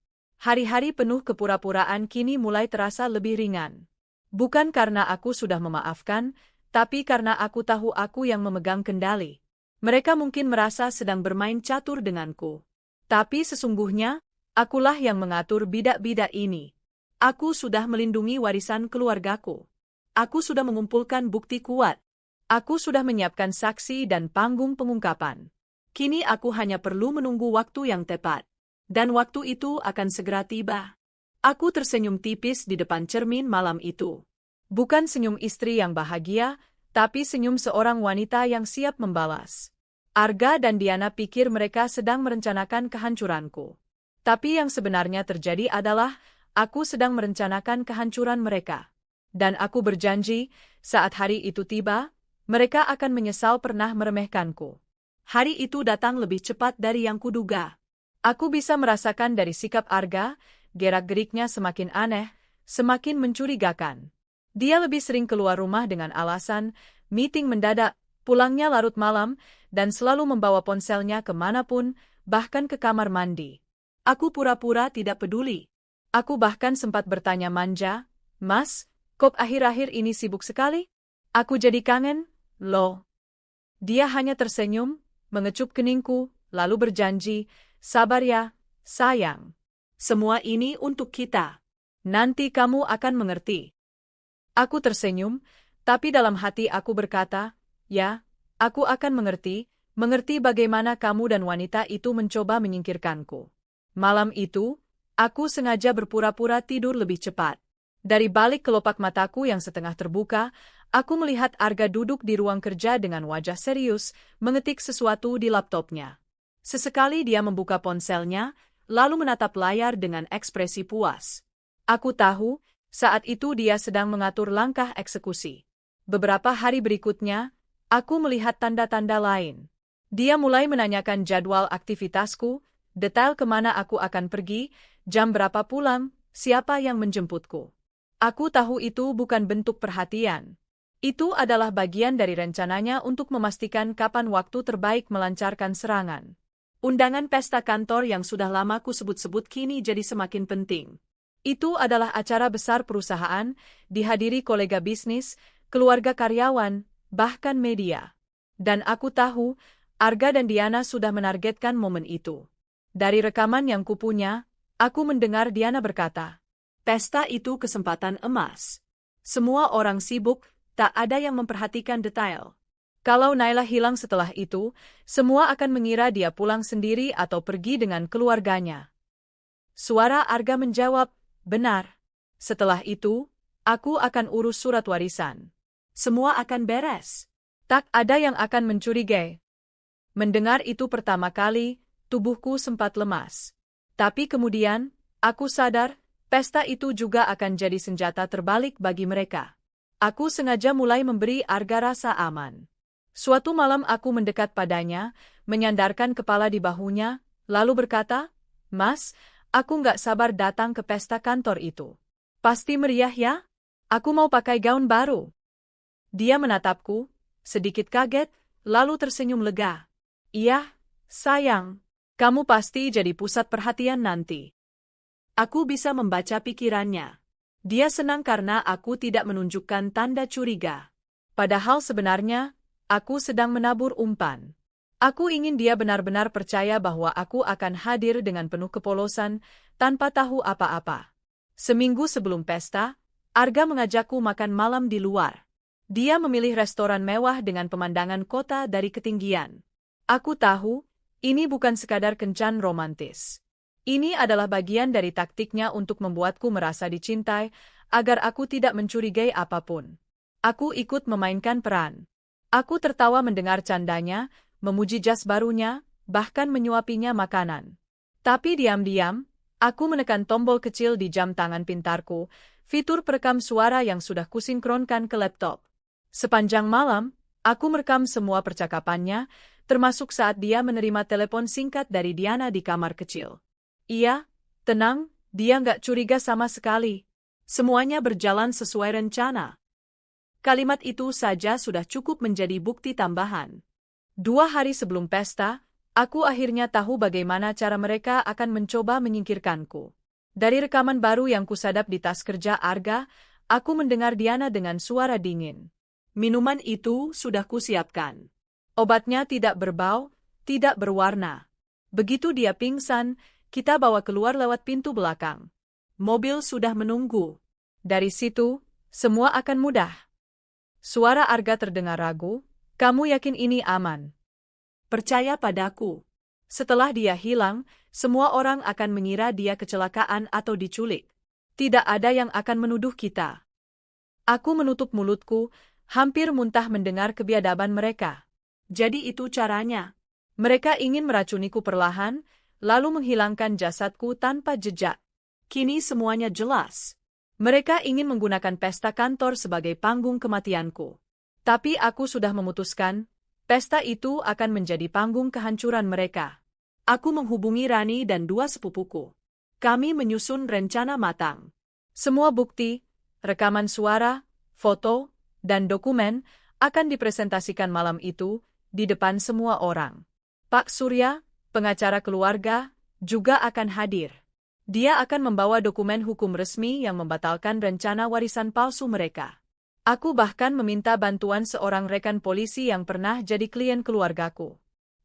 Hari-hari penuh kepura-puraan kini mulai terasa lebih ringan. Bukan karena aku sudah memaafkan, tapi karena aku tahu aku yang memegang kendali. Mereka mungkin merasa sedang bermain catur denganku. Tapi sesungguhnya, akulah yang mengatur bidak-bidak ini. Aku sudah melindungi warisan keluargaku. Aku sudah mengumpulkan bukti kuat. Aku sudah menyiapkan saksi dan panggung pengungkapan. Kini aku hanya perlu menunggu waktu yang tepat. Dan waktu itu akan segera tiba. Aku tersenyum tipis di depan cermin malam itu. Bukan senyum istri yang bahagia, tapi senyum seorang wanita yang siap membalas. Arga dan Diana pikir mereka sedang merencanakan kehancuranku. Tapi yang sebenarnya terjadi adalah, aku sedang merencanakan kehancuran mereka. Dan aku berjanji, saat hari itu tiba, mereka akan menyesal pernah meremehkanku. Hari itu datang lebih cepat dari yang kuduga. Aku bisa merasakan dari sikap Arga, gerak-geriknya semakin aneh, semakin mencurigakan. Dia lebih sering keluar rumah dengan alasan, meeting mendadak, pulangnya larut malam, dan selalu membawa ponselnya kemanapun, bahkan ke kamar mandi. Aku pura-pura tidak peduli. Aku bahkan sempat bertanya manja, "Mas, kok akhir-akhir ini sibuk sekali? Aku jadi kangen, loh." Dia hanya tersenyum, mengecup keningku, lalu berjanji, "Sabar ya, sayang. Semua ini untuk kita. Nanti kamu akan mengerti." Aku tersenyum, tapi dalam hati aku berkata, "Ya, aku akan mengerti bagaimana kamu dan wanita itu mencoba menyingkirkanku." Malam itu, aku sengaja berpura-pura tidur lebih cepat. Dari balik kelopak mataku yang setengah terbuka, aku melihat Arga duduk di ruang kerja dengan wajah serius, mengetik sesuatu di laptopnya. Sesekali dia membuka ponselnya, lalu menatap layar dengan ekspresi puas. Aku tahu, saat itu dia sedang mengatur langkah eksekusi. Beberapa hari berikutnya, aku melihat tanda-tanda lain. Dia mulai menanyakan jadwal aktivitasku, detail kemana aku akan pergi, jam berapa pulang, siapa yang menjemputku. Aku tahu itu bukan bentuk perhatian. Itu adalah bagian dari rencananya untuk memastikan kapan waktu terbaik melancarkan serangan. Undangan pesta kantor yang sudah lama ku sebut-sebut kini jadi semakin penting. Itu adalah acara besar perusahaan, dihadiri kolega bisnis, keluarga karyawan, bahkan media. Dan aku tahu, Arga dan Diana sudah menargetkan momen itu. Dari rekaman yang kupunya, aku mendengar Diana berkata, "Pesta itu kesempatan emas. Semua orang sibuk, tak ada yang memperhatikan detail. Kalau Naila hilang setelah itu, semua akan mengira dia pulang sendiri atau pergi dengan keluarganya." Suara Arga menjawab, "Benar. Setelah itu, aku akan urus surat warisan. Semua akan beres. Tak ada yang akan mencurigai." Mendengar itu pertama kali, tubuhku sempat lemas. Tapi kemudian, aku sadar, pesta itu juga akan jadi senjata terbalik bagi mereka. Aku sengaja mulai memberi Arga rasa aman. Suatu malam aku mendekat padanya, menyandarkan kepala di bahunya, lalu berkata, "Mas, aku nggak sabar datang ke pesta kantor itu. Pasti meriah ya? Aku mau pakai gaun baru." Dia menatapku, sedikit kaget, lalu tersenyum lega. "Iya, sayang. Kamu pasti jadi pusat perhatian nanti." Aku bisa membaca pikirannya. Dia senang karena aku tidak menunjukkan tanda curiga. Padahal sebenarnya, aku sedang menabur umpan. Aku ingin dia benar-benar percaya bahwa aku akan hadir dengan penuh kepolosan, tanpa tahu apa-apa. Seminggu sebelum pesta, Arga mengajakku makan malam di luar. Dia memilih restoran mewah dengan pemandangan kota dari ketinggian. Aku tahu, ini bukan sekadar kencan romantis. Ini adalah bagian dari taktiknya untuk membuatku merasa dicintai, agar aku tidak mencurigai apapun. Aku ikut memainkan peran. Aku tertawa mendengar candanya, memuji jas barunya, bahkan menyuapinya makanan. Tapi diam-diam, aku menekan tombol kecil di jam tangan pintarku, fitur perekam suara yang sudah kusinkronkan ke laptop. Sepanjang malam, aku merekam semua percakapannya, termasuk saat dia menerima telepon singkat dari Diana di kamar kecil. "Iya, tenang, dia nggak curiga sama sekali. Semuanya berjalan sesuai rencana." Kalimat itu saja sudah cukup menjadi bukti tambahan. 2 hari sebelum pesta, aku akhirnya tahu bagaimana cara mereka akan mencoba menyingkirkanku. Dari rekaman baru yang kusadap di tas kerja Arga, aku mendengar Diana dengan suara dingin. "Minuman itu sudah kusiapkan. Obatnya tidak berbau, tidak berwarna. Begitu dia pingsan, kita bawa keluar lewat pintu belakang. Mobil sudah menunggu. Dari situ, semua akan mudah." Suara Arga terdengar ragu, "Kamu yakin ini aman?" "Percaya padaku. Setelah dia hilang, semua orang akan mengira dia kecelakaan atau diculik. Tidak ada yang akan menuduh kita." Aku menutup mulutku, hampir muntah mendengar kebiadaban mereka. Jadi itu caranya. Mereka ingin meracuniku perlahan, lalu menghilangkan jasadku tanpa jejak. Kini semuanya jelas. Mereka ingin menggunakan pesta kantor sebagai panggung kematianku. Tapi aku sudah memutuskan, pesta itu akan menjadi panggung kehancuran mereka. Aku menghubungi Rani dan 2 sepupuku. Kami menyusun rencana matang. Semua bukti, rekaman suara, foto, dan dokumen akan dipresentasikan malam itu di depan semua orang. Pak Surya, pengacara keluarga, juga akan hadir. Dia akan membawa dokumen hukum resmi yang membatalkan rencana warisan palsu mereka. Aku bahkan meminta bantuan seorang rekan polisi yang pernah jadi klien keluargaku.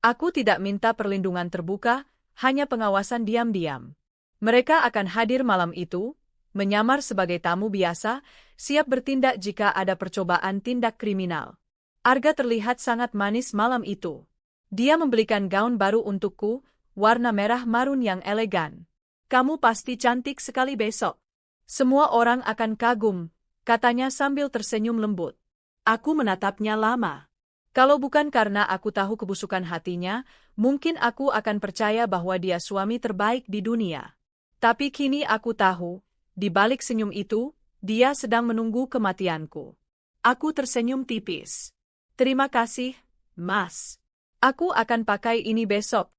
Aku tidak minta perlindungan terbuka, hanya pengawasan diam-diam. Mereka akan hadir malam itu, menyamar sebagai tamu biasa, siap bertindak jika ada percobaan tindak kriminal. Arga terlihat sangat manis malam itu. Dia membelikan gaun baru untukku, warna merah marun yang elegan. "Kamu pasti cantik sekali besok. Semua orang akan kagum," katanya sambil tersenyum lembut. Aku menatapnya lama. Kalau bukan karena aku tahu kebusukan hatinya, mungkin aku akan percaya bahwa dia suami terbaik di dunia. Tapi kini aku tahu, di balik senyum itu, dia sedang menunggu kematianku. Aku tersenyum tipis. "Terima kasih, Mas. Aku akan pakai ini besok."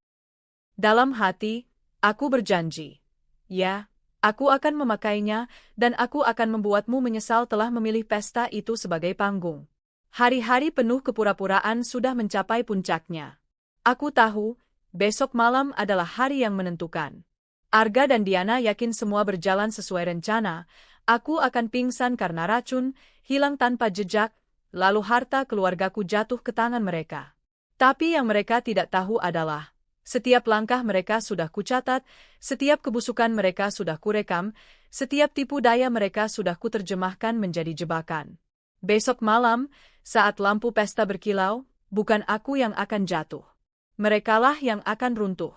Dalam hati, aku berjanji. Ya, Aku akan memakainya, dan aku akan membuatmu menyesal telah memilih pesta itu sebagai panggung. Hari-hari penuh kepura-puraan sudah mencapai puncaknya. Aku tahu, besok malam adalah hari yang menentukan. Arga dan Diana yakin semua berjalan sesuai rencana. Aku akan pingsan karena racun, hilang tanpa jejak, lalu harta keluargaku jatuh ke tangan mereka. Tapi yang mereka tidak tahu adalah, setiap langkah mereka sudah kucatat, setiap kebusukan mereka sudah kurekam, setiap tipu daya mereka sudah kuterjemahkan menjadi jebakan. Besok malam, saat lampu pesta berkilau, bukan aku yang akan jatuh. Merekalah yang akan runtuh.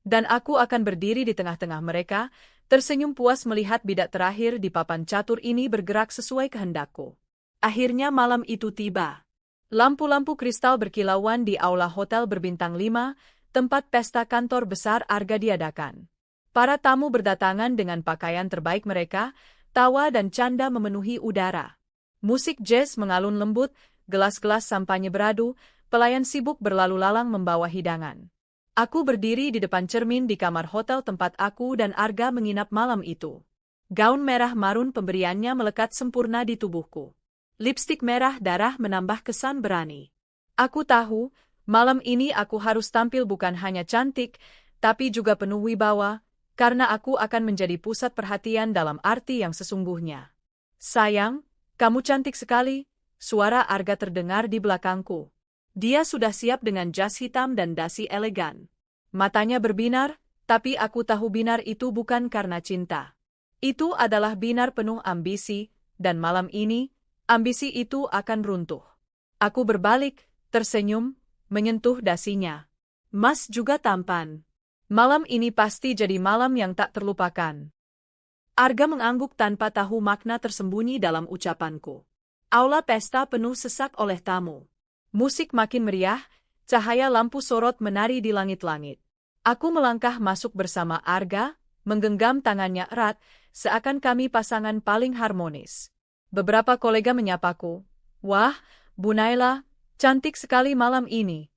Dan aku akan berdiri di tengah-tengah mereka, tersenyum puas melihat bidak terakhir di papan catur ini bergerak sesuai kehendakku. Akhirnya malam itu tiba. Lampu-lampu kristal berkilauan di aula hotel berbintang 5, tempat pesta kantor besar Arga diadakan. Para tamu berdatangan dengan pakaian terbaik mereka, tawa dan canda memenuhi udara. Musik jazz mengalun lembut, gelas-gelas sampanye beradu, pelayan sibuk berlalu lalang membawa hidangan. Aku berdiri di depan cermin di kamar hotel tempat aku dan Arga menginap malam itu. Gaun merah marun pemberiannya melekat sempurna di tubuhku. Lipstik merah darah menambah kesan berani. Aku tahu, malam ini aku harus tampil bukan hanya cantik, tapi juga penuh wibawa, karena aku akan menjadi pusat perhatian dalam arti yang sesungguhnya. Sayang, kamu cantik sekali, suara Arga terdengar di belakangku. Dia sudah siap dengan jas hitam dan dasi elegan. Matanya berbinar, tapi aku tahu binar itu bukan karena cinta. Itu adalah binar penuh ambisi, dan malam ini, ambisi itu akan runtuh. Aku berbalik, tersenyum, menyentuh dasinya. Mas juga tampan. Malam ini pasti jadi malam yang tak terlupakan. Arga mengangguk tanpa tahu makna tersembunyi dalam ucapanku. Aula pesta penuh sesak oleh tamu. Musik makin meriah, cahaya lampu sorot menari di langit-langit. Aku melangkah masuk bersama Arga, menggenggam tangannya erat, seakan kami pasangan paling harmonis. Beberapa kolega menyapaku, "Wah, Bu Naila, cantik sekali malam ini."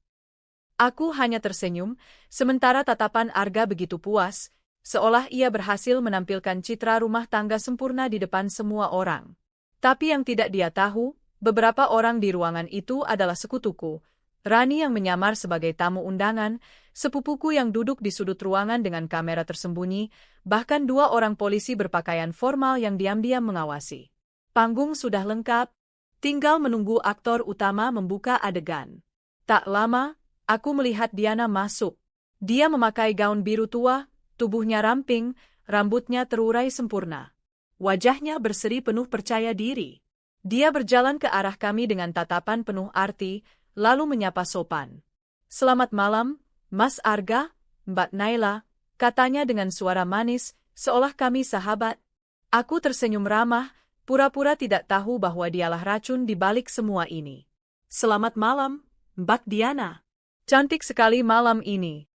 Aku hanya tersenyum, sementara tatapan Arga begitu puas, seolah ia berhasil menampilkan citra rumah tangga sempurna di depan semua orang. Tapi yang tidak dia tahu, beberapa orang di ruangan itu adalah sekutuku, Rani yang menyamar sebagai tamu undangan, sepupuku yang duduk di sudut ruangan dengan kamera tersembunyi, bahkan 2 orang polisi berpakaian formal yang diam-diam mengawasi. Panggung sudah lengkap, tinggal menunggu aktor utama membuka adegan. Tak lama, aku melihat Diana masuk. Dia memakai gaun biru tua, tubuhnya ramping, rambutnya terurai sempurna. Wajahnya berseri penuh percaya diri. Dia berjalan ke arah kami dengan tatapan penuh arti, lalu menyapa sopan. "Selamat malam, Mas Arga, Mbak Naila," katanya dengan suara manis, seolah kami sahabat. Aku tersenyum ramah, pura-pura tidak tahu bahwa dialah racun di balik semua ini. "Selamat malam, Mbak Diana. Cantik sekali malam ini."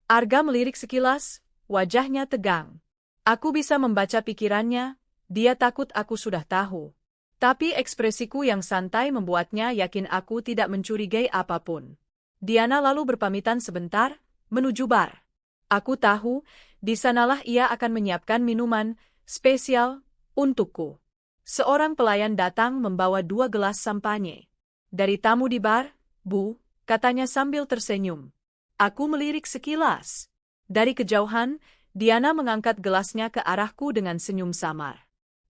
Arga melirik sekilas, wajahnya tegang. Aku bisa membaca pikirannya, dia takut aku sudah tahu. Tapi ekspresiku yang santai membuatnya yakin aku tidak mencurigai apapun. Diana lalu berpamitan sebentar, menuju bar. Aku tahu, di sanalah ia akan menyiapkan minuman spesial untukku. Seorang pelayan datang membawa 2 gelas sampanye. "Dari tamu di bar, Bu," katanya sambil tersenyum. Aku melirik sekilas. Dari kejauhan, Diana mengangkat gelasnya ke arahku dengan senyum samar.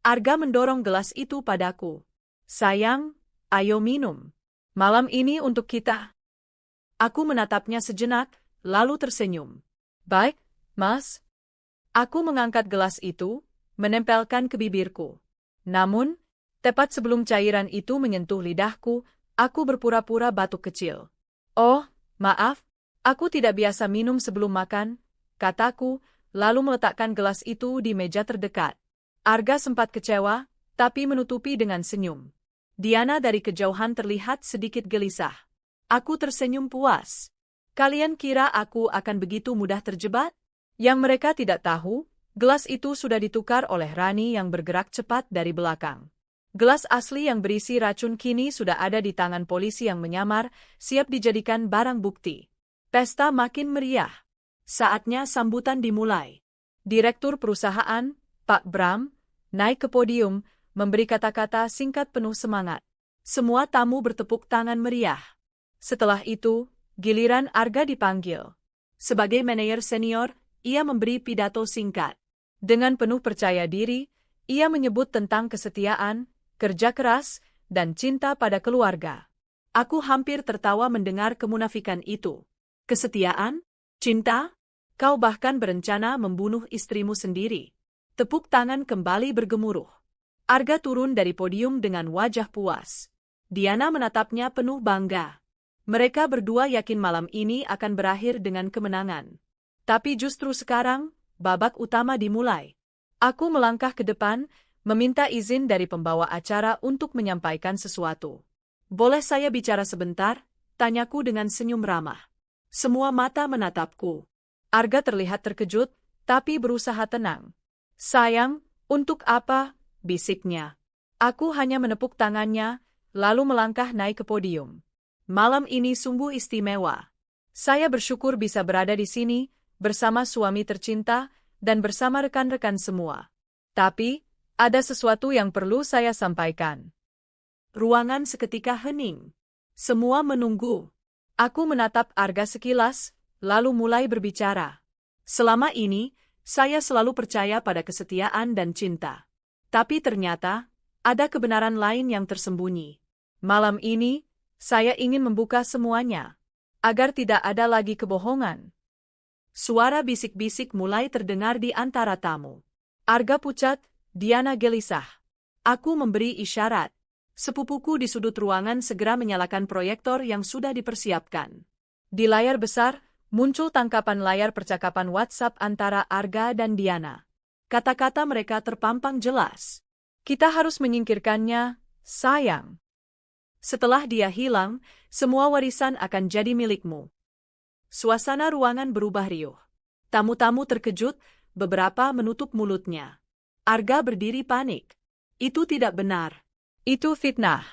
Arga mendorong gelas itu padaku. "Sayang, ayo minum. Malam ini untuk kita." Aku menatapnya sejenak, lalu tersenyum. "Baik, Mas." Aku mengangkat gelas itu, menempelkan ke bibirku. Namun, tepat sebelum cairan itu menyentuh lidahku, aku berpura-pura batuk kecil. "Oh, maaf, aku tidak biasa minum sebelum makan," kataku, lalu meletakkan gelas itu di meja terdekat. Arga sempat kecewa, tapi menutupi dengan senyum. Diana dari kejauhan terlihat sedikit gelisah. Aku tersenyum puas. "Kalian kira aku akan begitu mudah terjebak?" Yang mereka tidak tahu, gelas itu sudah ditukar oleh Rani yang bergerak cepat dari belakang. Gelas asli yang berisi racun kini sudah ada di tangan polisi yang menyamar, siap dijadikan barang bukti. Pesta makin meriah. Saatnya sambutan dimulai. Direktur perusahaan, Pak Bram, naik ke podium, memberi kata-kata singkat penuh semangat. Semua tamu bertepuk tangan meriah. Setelah itu, giliran Arga dipanggil. Sebagai manajer senior, ia memberi pidato singkat. Dengan penuh percaya diri, ia menyebut tentang kesetiaan, kerja keras, dan cinta pada keluarga. Aku hampir tertawa mendengar kemunafikan itu. Kesetiaan? Cinta? Kau bahkan berencana membunuh istrimu sendiri. Tepuk tangan kembali bergemuruh. Arga turun dari podium dengan wajah puas. Diana menatapnya penuh bangga. Mereka berdua yakin malam ini akan berakhir dengan kemenangan. Tapi justru sekarang, babak utama dimulai. Aku melangkah ke depan, meminta izin dari pembawa acara untuk menyampaikan sesuatu. Boleh saya bicara sebentar? Tanyaku dengan senyum ramah. Semua mata menatapku. Arga terlihat terkejut, tapi berusaha tenang. Sayang, untuk apa? Bisiknya. Aku hanya menepuk tangannya, lalu melangkah naik ke podium. Malam ini sungguh istimewa. Saya bersyukur bisa berada di sini, bersama suami tercinta, dan bersama rekan-rekan semua. Tapi, ada sesuatu yang perlu saya sampaikan. Ruangan seketika hening. Semua menunggu. Aku menatap Arga sekilas, lalu mulai berbicara. Selama ini, saya selalu percaya pada kesetiaan dan cinta. Tapi ternyata, ada kebenaran lain yang tersembunyi. Malam ini, saya ingin membuka semuanya, agar tidak ada lagi kebohongan. Suara bisik-bisik mulai terdengar di antara tamu. Arga pucat, Diana gelisah. Aku memberi isyarat. Sepupuku di sudut ruangan segera menyalakan proyektor yang sudah dipersiapkan. Di layar besar, muncul tangkapan layar percakapan WhatsApp antara Arga dan Diana. Kata-kata mereka terpampang jelas. Kita harus menyingkirkannya, sayang. Setelah dia hilang, semua warisan akan jadi milikmu. Suasana ruangan berubah riuh. Tamu-tamu terkejut, beberapa menutup mulutnya. Arga berdiri panik. Itu tidak benar. Itu fitnah.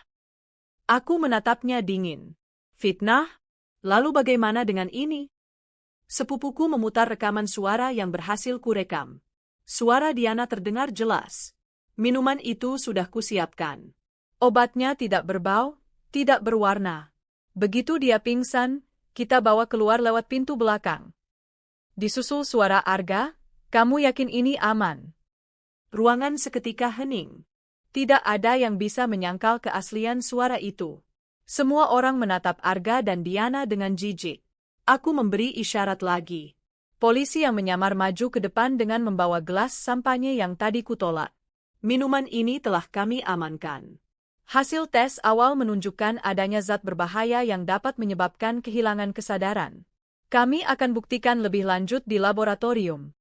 Aku menatapnya dingin. Fitnah? Lalu bagaimana dengan ini? Sepupuku memutar rekaman suara yang berhasil kurekam. Suara Diana terdengar jelas. Minuman itu sudah kusiapkan. Obatnya tidak berbau, tidak berwarna. Begitu dia pingsan, kita bawa keluar lewat pintu belakang. Disusul suara Arga, kamu yakin ini aman? Ruangan seketika hening. Tidak ada yang bisa menyangkal keaslian suara itu. Semua orang menatap Arga dan Diana dengan jijik. Aku memberi isyarat lagi. Polisi yang menyamar maju ke depan dengan membawa gelas sampanye yang tadi kutolak. Minuman ini telah kami amankan. Hasil tes awal menunjukkan adanya zat berbahaya yang dapat menyebabkan kehilangan kesadaran. Kami akan buktikan lebih lanjut di laboratorium.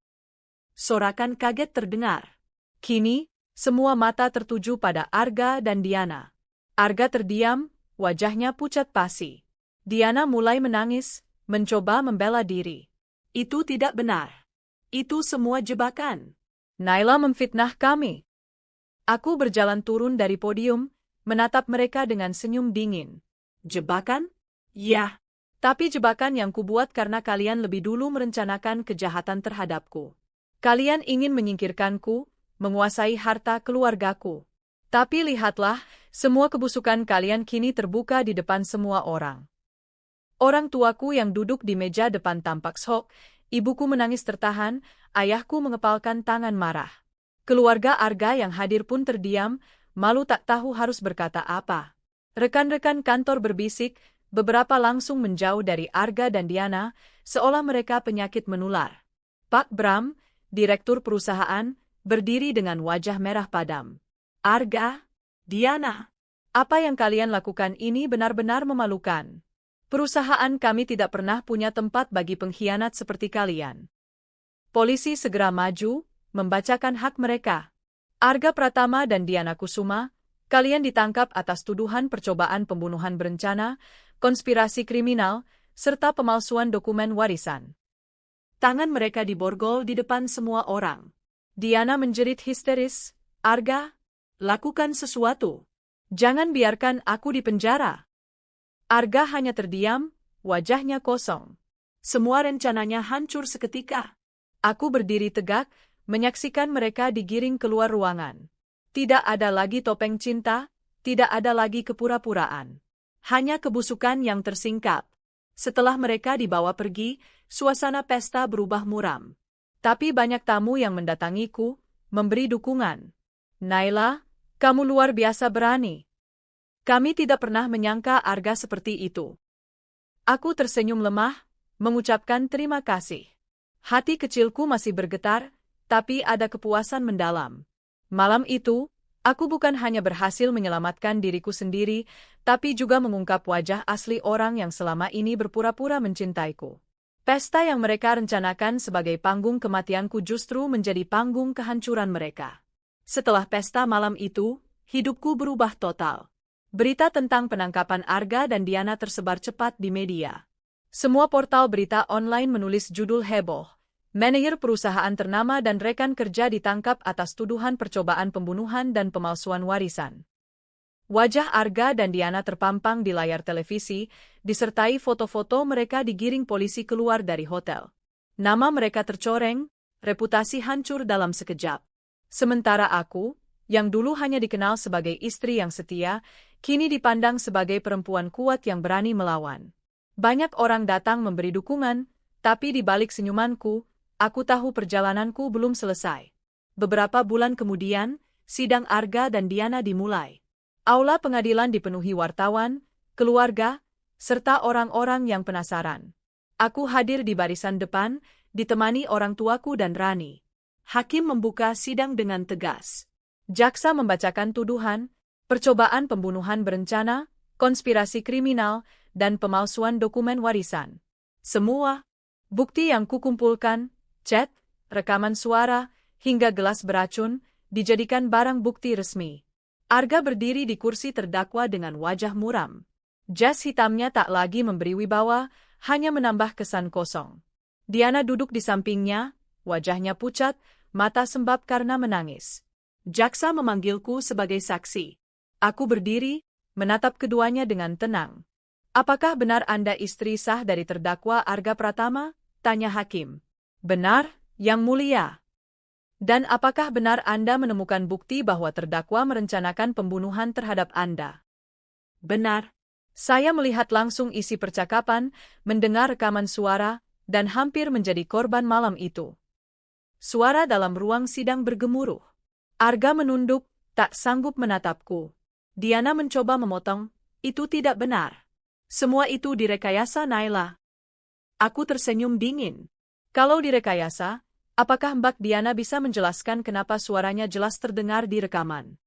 Sorakan kaget terdengar. Kini, semua mata tertuju pada Arga dan Diana. Arga terdiam, wajahnya pucat pasi. Diana mulai menangis, mencoba membela diri. Itu tidak benar. Itu semua jebakan. Naila memfitnah kami. Aku berjalan turun dari podium, menatap mereka dengan senyum dingin. Jebakan? Ya. Tapi jebakan yang kubuat karena kalian lebih dulu merencanakan kejahatan terhadapku. Kalian ingin menyingkirkanku, menguasai harta keluargaku. Tapi lihatlah, semua kebusukan kalian kini terbuka di depan semua orang. Orang tuaku yang duduk di meja depan tampak shock, ibuku menangis tertahan, ayahku mengepalkan tangan marah. Keluarga Arga yang hadir pun terdiam, malu tak tahu harus berkata apa. Rekan-rekan kantor berbisik, beberapa langsung menjauh dari Arga dan Diana, seolah mereka penyakit menular. Pak Bram, direktur perusahaan, berdiri dengan wajah merah padam. Arga, Diana, apa yang kalian lakukan ini benar-benar memalukan. Perusahaan kami tidak pernah punya tempat bagi pengkhianat seperti kalian. Polisi segera maju, membacakan hak mereka. Arga Pratama dan Diana Kusuma, kalian ditangkap atas tuduhan percobaan pembunuhan berencana, konspirasi kriminal, serta pemalsuan dokumen warisan. Tangan mereka diborgol di depan semua orang. Diana menjerit histeris, Arga, lakukan sesuatu. Jangan biarkan aku dipenjara. Arga hanya terdiam, wajahnya kosong. Semua rencananya hancur seketika. Aku berdiri tegak, menyaksikan mereka digiring keluar ruangan. Tidak ada lagi topeng cinta, tidak ada lagi kepura-puraan. Hanya kebusukan yang tersingkap. Setelah mereka dibawa pergi, suasana pesta berubah muram. Tapi banyak tamu yang mendatangiku, memberi dukungan. Naila, kamu luar biasa berani. Kami tidak pernah menyangka Arga seperti itu. Aku tersenyum lemah, mengucapkan terima kasih. Hati kecilku masih bergetar, tapi ada kepuasan mendalam. Malam itu, aku bukan hanya berhasil menyelamatkan diriku sendiri, tapi juga mengungkap wajah asli orang yang selama ini berpura-pura mencintaiku. Pesta yang mereka rencanakan sebagai panggung kematianku justru menjadi panggung kehancuran mereka. Setelah pesta malam itu, hidupku berubah total. Berita tentang penangkapan Arga dan Diana tersebar cepat di media. Semua portal berita online menulis judul heboh. Manajer perusahaan ternama dan rekan kerja ditangkap atas tuduhan percobaan pembunuhan dan pemalsuan warisan. Wajah Arga dan Diana terpampang di layar televisi, disertai foto-foto mereka digiring polisi keluar dari hotel. Nama mereka tercoreng, reputasi hancur dalam sekejap. Sementara aku, yang dulu hanya dikenal sebagai istri yang setia, kini dipandang sebagai perempuan kuat yang berani melawan. Banyak orang datang memberi dukungan, tapi di balik senyumanku, aku tahu perjalananku belum selesai. Beberapa bulan kemudian, sidang Arga dan Diana dimulai. Aula pengadilan dipenuhi wartawan, keluarga, serta orang-orang yang penasaran. Aku hadir di barisan depan, ditemani orang tuaku dan Rani. Hakim membuka sidang dengan tegas. Jaksa membacakan tuduhan, percobaan pembunuhan berencana, konspirasi kriminal, dan pemalsuan dokumen warisan. Semua bukti yang kukumpulkan, chat, rekaman suara, hingga gelas beracun, dijadikan barang bukti resmi. Arga berdiri di kursi terdakwa dengan wajah muram. Jas hitamnya tak lagi memberi wibawa, hanya menambah kesan kosong. Diana duduk di sampingnya, wajahnya pucat, mata sembab karena menangis. Jaksa memanggilku sebagai saksi. Aku berdiri, menatap keduanya dengan tenang. Apakah benar Anda istri sah dari terdakwa Arga Pratama? Tanya hakim. Benar, Yang Mulia. Dan apakah benar Anda menemukan bukti bahwa terdakwa merencanakan pembunuhan terhadap Anda? Benar. Saya melihat langsung isi percakapan, mendengar rekaman suara, dan hampir menjadi korban malam itu. Suara dalam ruang sidang bergemuruh. Arga menunduk, tak sanggup menatapku. Diana mencoba memotong, itu tidak benar. Semua itu direkayasa Naila. Aku tersenyum dingin. Kalau direkayasa, apakah Mbak Diana bisa menjelaskan kenapa suaranya jelas terdengar di rekaman?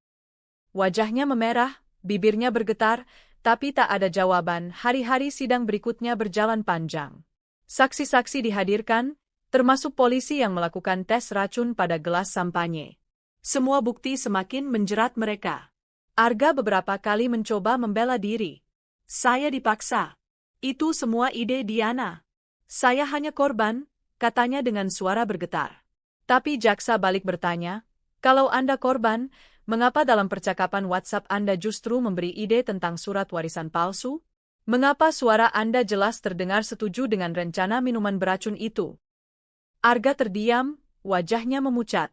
Wajahnya memerah, bibirnya bergetar, tapi tak ada jawaban. Hari-hari sidang berikutnya berjalan panjang. Saksi-saksi dihadirkan, termasuk polisi yang melakukan tes racun pada gelas sampanye. Semua bukti semakin menjerat mereka. Arga beberapa kali mencoba membela diri. Saya dipaksa. Itu semua ide Diana. Saya hanya korban, katanya dengan suara bergetar. Tapi jaksa balik bertanya, kalau Anda korban, mengapa dalam percakapan WhatsApp Anda justru memberi ide tentang surat warisan palsu? Mengapa suara Anda jelas terdengar setuju dengan rencana minuman beracun itu? Arga terdiam, wajahnya memucat.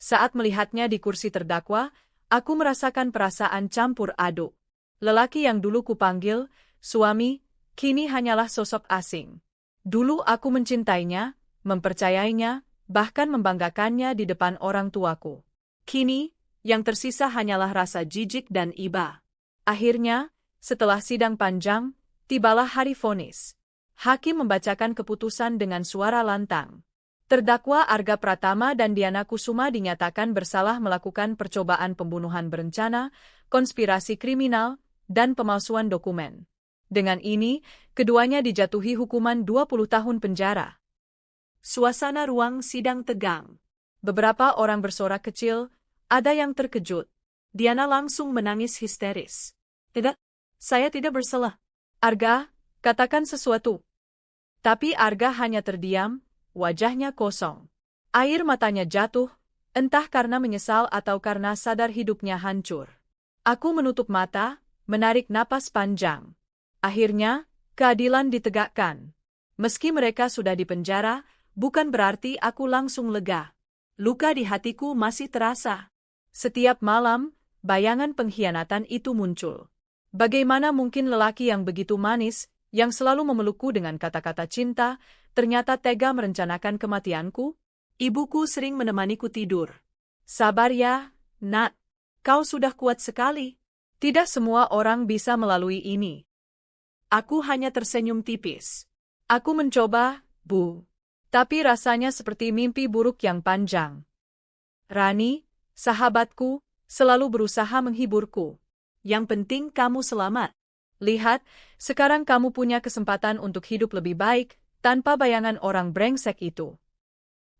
Saat melihatnya di kursi terdakwa, aku merasakan perasaan campur aduk. Lelaki yang dulu kupanggil suami, kini hanyalah sosok asing. Dulu aku mencintainya, mempercayainya, bahkan membanggakannya di depan orang tuaku. Kini, yang tersisa hanyalah rasa jijik dan iba. Akhirnya, setelah sidang panjang, tibalah hari vonis. Hakim membacakan keputusan dengan suara lantang. Terdakwa Arga Pratama dan Diana Kusuma dinyatakan bersalah melakukan percobaan pembunuhan berencana, konspirasi kriminal, dan pemalsuan dokumen. Dengan ini, keduanya dijatuhi hukuman 20 tahun penjara. Suasana ruang sidang tegang. Beberapa orang bersorak kecil, ada yang terkejut. Diana langsung menangis histeris. Tidak, saya tidak bersalah. Arga, katakan sesuatu. Tapi Arga hanya terdiam, wajahnya kosong. Air matanya jatuh, entah karena menyesal atau karena sadar hidupnya hancur. Aku menutup mata, menarik napas panjang. Akhirnya, keadilan ditegakkan. Meski mereka sudah dipenjara, bukan berarti aku langsung lega. Luka di hatiku masih terasa. Setiap malam, bayangan pengkhianatan itu muncul. Bagaimana mungkin lelaki yang begitu manis, yang selalu memelukku dengan kata-kata cinta, ternyata tega merencanakan kematianku? Ibuku sering menemaniku tidur. Sabar ya, Nak. Kau sudah kuat sekali. Tidak semua orang bisa melalui ini. Aku hanya tersenyum tipis. Aku mencoba, Bu. Tapi rasanya seperti mimpi buruk yang panjang. Rani, sahabatku, selalu berusaha menghiburku. Yang penting kamu selamat. Lihat, sekarang kamu punya kesempatan untuk hidup lebih baik, tanpa bayangan orang brengsek itu.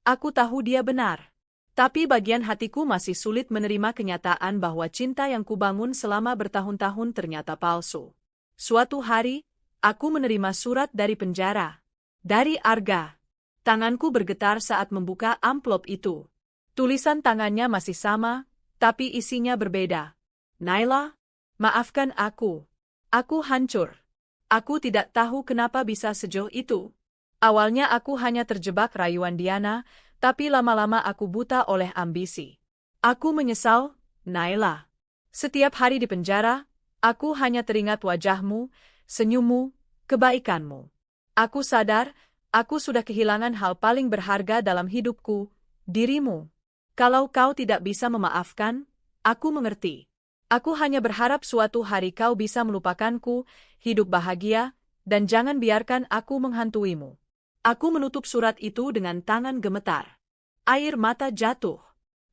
Aku tahu dia benar. Tapi bagian hatiku masih sulit menerima kenyataan bahwa cinta yang kubangun selama bertahun-tahun ternyata palsu. Suatu hari, aku menerima surat dari penjara. Dari Arga. Tanganku bergetar saat membuka amplop itu. Tulisan tangannya masih sama, tapi isinya berbeda. Naila, maafkan aku. Aku hancur. Aku tidak tahu kenapa bisa sejauh itu. Awalnya aku hanya terjebak rayuan Diana, tapi lama-lama aku buta oleh ambisi. Aku menyesal, Naila. Setiap hari di penjara, aku hanya teringat wajahmu, senyummu, kebaikanmu. Aku sadar, aku sudah kehilangan hal paling berharga dalam hidupku, dirimu. Kalau kau tidak bisa memaafkan, aku mengerti. Aku hanya berharap suatu hari kau bisa melupakanku, hidup bahagia, dan jangan biarkan aku menghantuimu. Aku menutup surat itu dengan tangan gemetar. Air mata jatuh.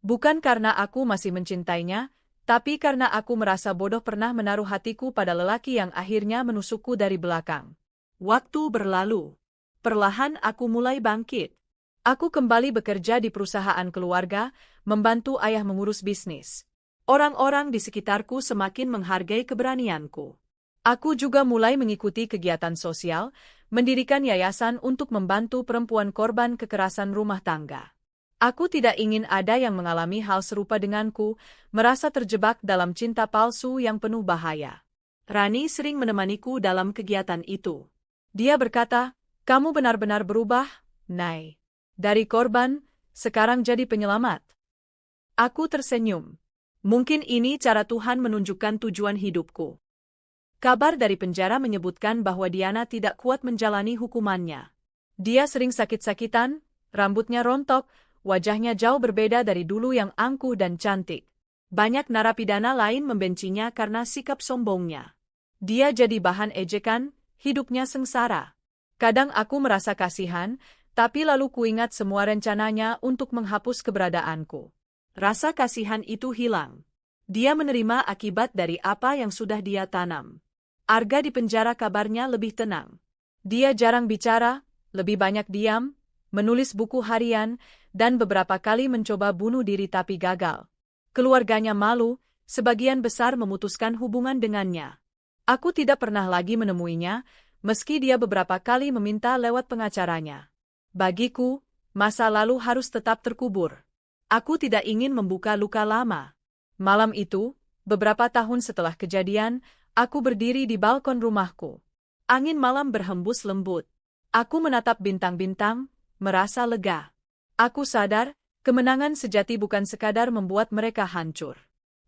Bukan karena aku masih mencintainya, tapi karena aku merasa bodoh pernah menaruh hatiku pada lelaki yang akhirnya menusukku dari belakang. Waktu berlalu. Perlahan aku mulai bangkit. Aku kembali bekerja di perusahaan keluarga, membantu ayah mengurus bisnis. Orang-orang di sekitarku semakin menghargai keberanianku. Aku juga mulai mengikuti kegiatan sosial, mendirikan yayasan untuk membantu perempuan korban kekerasan rumah tangga. Aku tidak ingin ada yang mengalami hal serupa denganku, merasa terjebak dalam cinta palsu yang penuh bahaya. Rani sering menemaniku dalam kegiatan itu. Dia berkata, "Kamu benar-benar berubah, Nay. Dari korban, sekarang jadi penyelamat." Aku tersenyum. Mungkin ini cara Tuhan menunjukkan tujuan hidupku. Kabar dari penjara menyebutkan bahwa Diana tidak kuat menjalani hukumannya. Dia sering sakit-sakitan, rambutnya rontok, wajahnya jauh berbeda dari dulu yang angkuh dan cantik. Banyak narapidana lain membencinya karena sikap sombongnya. Dia jadi bahan ejekan, hidupnya sengsara. Kadang aku merasa kasihan, tapi lalu kuingat semua rencananya untuk menghapus keberadaanku. Rasa kasihan itu hilang. Dia menerima akibat dari apa yang sudah dia tanam. Arga di penjara kabarnya lebih tenang. Dia jarang bicara, lebih banyak diam, menulis buku harian, dan beberapa kali mencoba bunuh diri tapi gagal. Keluarganya malu, sebagian besar memutuskan hubungan dengannya. Aku tidak pernah lagi menemuinya, meski dia beberapa kali meminta lewat pengacaranya. Bagiku, masa lalu harus tetap terkubur. Aku tidak ingin membuka luka lama. Malam itu, beberapa tahun setelah kejadian, aku berdiri di balkon rumahku. Angin malam berhembus lembut. Aku menatap bintang-bintang, merasa lega. Aku sadar, kemenangan sejati bukan sekadar membuat mereka hancur.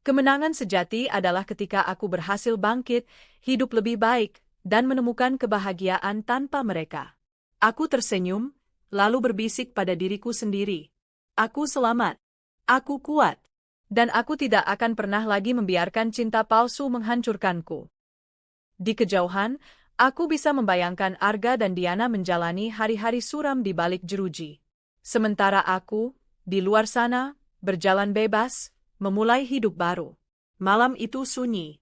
Kemenangan sejati adalah ketika aku berhasil bangkit, hidup lebih baik, dan menemukan kebahagiaan tanpa mereka. Aku tersenyum, lalu berbisik pada diriku sendiri. Aku selamat. Aku kuat. Dan aku tidak akan pernah lagi membiarkan cinta palsu menghancurkanku. Di kejauhan, aku bisa membayangkan Arga dan Diana menjalani hari-hari suram di balik jeruji. Sementara aku, di luar sana, berjalan bebas, memulai hidup baru. Malam itu sunyi.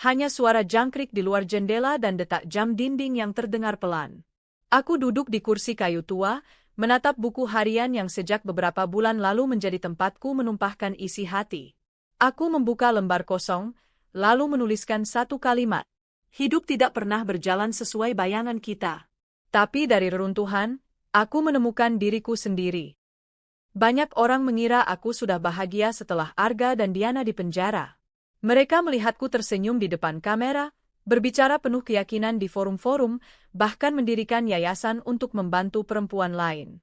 Hanya suara jangkrik di luar jendela dan detak jam dinding yang terdengar pelan. Aku duduk di kursi kayu tua, menatap buku harian yang sejak beberapa bulan lalu menjadi tempatku menumpahkan isi hati. Aku membuka lembar kosong, lalu menuliskan satu kalimat. Hidup tidak pernah berjalan sesuai bayangan kita. Tapi dari reruntuhan, aku menemukan diriku sendiri. Banyak orang mengira aku sudah bahagia setelah Arga dan Diana di penjara. Mereka melihatku tersenyum di depan kamera, berbicara penuh keyakinan di forum-forum, bahkan mendirikan yayasan untuk membantu perempuan lain.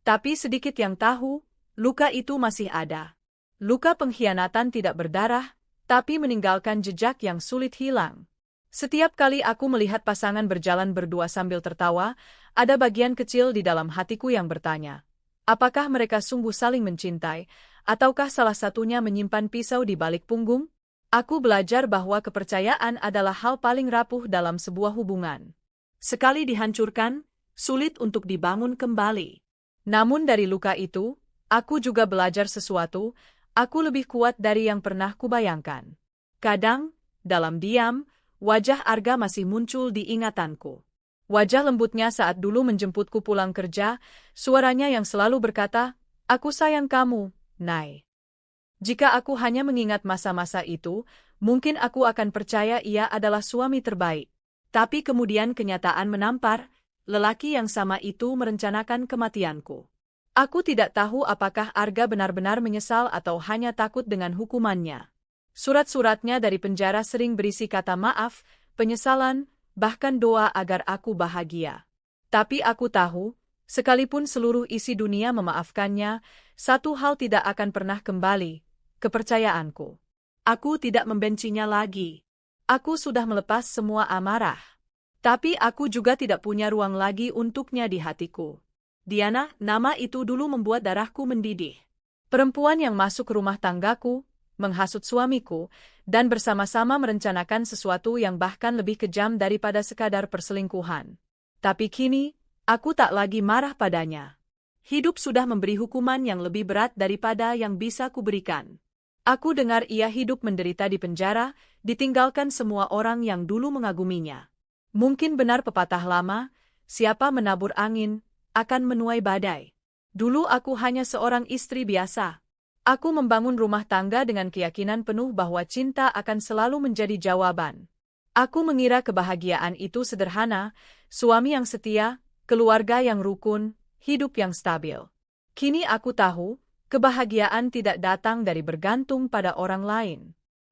Tapi sedikit yang tahu, luka itu masih ada. Luka pengkhianatan tidak berdarah, tapi meninggalkan jejak yang sulit hilang. Setiap kali aku melihat pasangan berjalan berdua sambil tertawa, ada bagian kecil di dalam hatiku yang bertanya, apakah mereka sungguh saling mencintai, ataukah salah satunya menyimpan pisau di balik punggung? Aku belajar bahwa kepercayaan adalah hal paling rapuh dalam sebuah hubungan. Sekali dihancurkan, sulit untuk dibangun kembali. Namun dari luka itu, aku juga belajar sesuatu, aku lebih kuat dari yang pernah kubayangkan. Kadang, dalam diam, wajah Arga masih muncul di ingatanku. Wajah lembutnya saat dulu menjemputku pulang kerja, suaranya yang selalu berkata, "Aku sayang kamu, Nay." Jika aku hanya mengingat masa-masa itu, mungkin aku akan percaya ia adalah suami terbaik. Tapi kemudian kenyataan menampar, lelaki yang sama itu merencanakan kematianku. Aku tidak tahu apakah Arga benar-benar menyesal atau hanya takut dengan hukumannya. Surat-suratnya dari penjara sering berisi kata maaf, penyesalan, bahkan doa agar aku bahagia. Tapi aku tahu, sekalipun seluruh isi dunia memaafkannya, satu hal tidak akan pernah kembali, kepercayaanku. Aku tidak membencinya lagi. Aku sudah melepas semua amarah. Tapi aku juga tidak punya ruang lagi untuknya di hatiku. Diana, nama itu dulu membuat darahku mendidih. Perempuan yang masuk rumah tanggaku, menghasut suamiku, dan bersama-sama merencanakan sesuatu yang bahkan lebih kejam daripada sekadar perselingkuhan. Tapi kini, aku tak lagi marah padanya. Hidup sudah memberi hukuman yang lebih berat daripada yang bisa kuberikan. Aku dengar ia hidup menderita di penjara, ditinggalkan semua orang yang dulu mengaguminya. Mungkin benar pepatah lama, siapa menabur angin, akan menuai badai. Dulu aku hanya seorang istri biasa. Aku membangun rumah tangga dengan keyakinan penuh bahwa cinta akan selalu menjadi jawaban. Aku mengira kebahagiaan itu sederhana, suami yang setia, keluarga yang rukun, hidup yang stabil. Kini aku tahu, kebahagiaan tidak datang dari bergantung pada orang lain.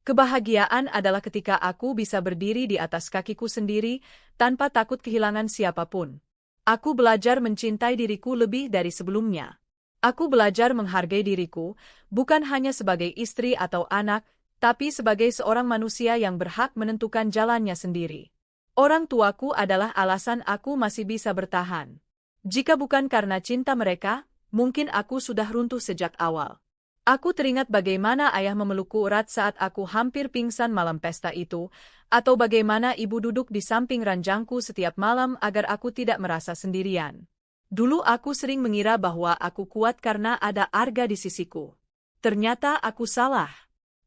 Kebahagiaan adalah ketika aku bisa berdiri di atas kakiku sendiri, tanpa takut kehilangan siapapun. Aku belajar mencintai diriku lebih dari sebelumnya. Aku belajar menghargai diriku, bukan hanya sebagai istri atau anak, tapi sebagai seorang manusia yang berhak menentukan jalannya sendiri. Orang tuaku adalah alasan aku masih bisa bertahan. Jika bukan karena cinta mereka, mungkin aku sudah runtuh sejak awal. Aku teringat bagaimana ayah memelukku erat saat aku hampir pingsan malam pesta itu, atau bagaimana ibu duduk di samping ranjangku setiap malam agar aku tidak merasa sendirian. Dulu aku sering mengira bahwa aku kuat karena ada Arga di sisiku. Ternyata aku salah.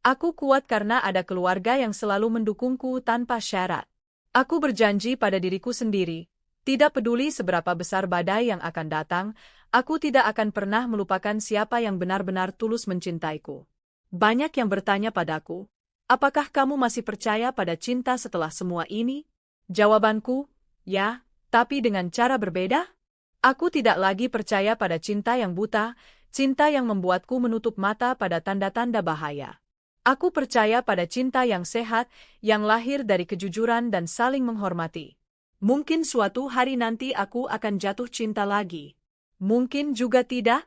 Aku kuat karena ada keluarga yang selalu mendukungku tanpa syarat. Aku berjanji pada diriku sendiri, tidak peduli seberapa besar badai yang akan datang, aku tidak akan pernah melupakan siapa yang benar-benar tulus mencintaiku. Banyak yang bertanya padaku, apakah kamu masih percaya pada cinta setelah semua ini? Jawabanku, ya, tapi dengan cara berbeda. Aku tidak lagi percaya pada cinta yang buta, cinta yang membuatku menutup mata pada tanda-tanda bahaya. Aku percaya pada cinta yang sehat, yang lahir dari kejujuran dan saling menghormati. Mungkin suatu hari nanti aku akan jatuh cinta lagi. Mungkin juga tidak.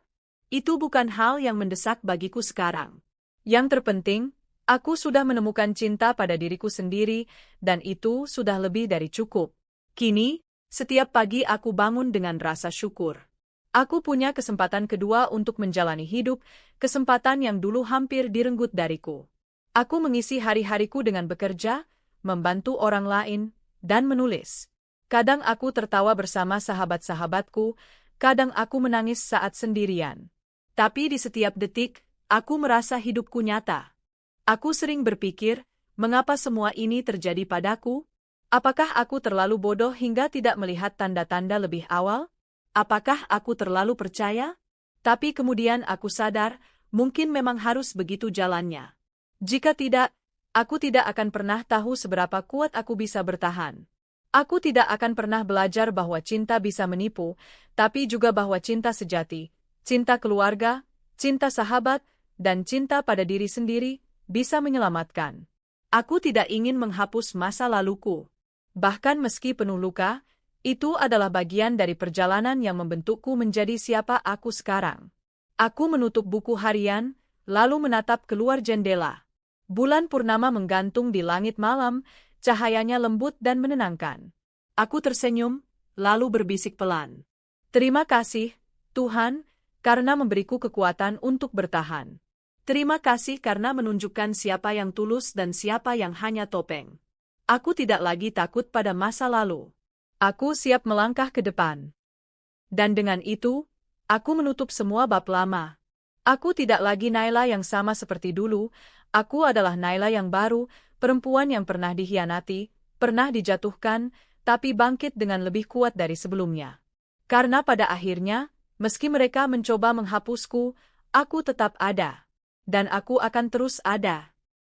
Itu bukan hal yang mendesak bagiku sekarang. Yang terpenting, aku sudah menemukan cinta pada diriku sendiri, dan itu sudah lebih dari cukup. Kini, setiap pagi aku bangun dengan rasa syukur. Aku punya kesempatan kedua untuk menjalani hidup, kesempatan yang dulu hampir direnggut dariku. Aku mengisi hari-hariku dengan bekerja, membantu orang lain, dan menulis. Kadang aku tertawa bersama sahabat-sahabatku, kadang aku menangis saat sendirian. Tapi di setiap detik, aku merasa hidupku nyata. Aku sering berpikir, mengapa semua ini terjadi padaku? Apakah aku terlalu bodoh hingga tidak melihat tanda-tanda lebih awal? Apakah aku terlalu percaya? Tapi kemudian aku sadar, mungkin memang harus begitu jalannya. Jika tidak, aku tidak akan pernah tahu seberapa kuat aku bisa bertahan. Aku tidak akan pernah belajar bahwa cinta bisa menipu, tapi juga bahwa cinta sejati, cinta keluarga, cinta sahabat, dan cinta pada diri sendiri, bisa menyelamatkan. Aku tidak ingin menghapus masa laluku. Bahkan meski penuh luka, Itu adalah bagian dari perjalanan yang membentukku menjadi siapa aku sekarang. Aku menutup buku harian, lalu menatap keluar jendela. Bulan purnama menggantung di langit malam, cahayanya lembut dan menenangkan. Aku tersenyum, lalu berbisik pelan. Terima kasih, Tuhan, karena memberiku kekuatan untuk bertahan. Terima kasih karena menunjukkan siapa yang tulus dan siapa yang hanya topeng. Aku tidak lagi takut pada masa lalu. Aku siap melangkah ke depan. Dan dengan itu, aku menutup semua bab lama. Aku tidak lagi Naila yang sama seperti dulu, aku adalah Naila yang baru, perempuan yang pernah dikhianati, pernah dijatuhkan, tapi bangkit dengan lebih kuat dari sebelumnya. Karena pada akhirnya, meski mereka mencoba menghapusku, aku tetap ada. Dan aku akan terus ada.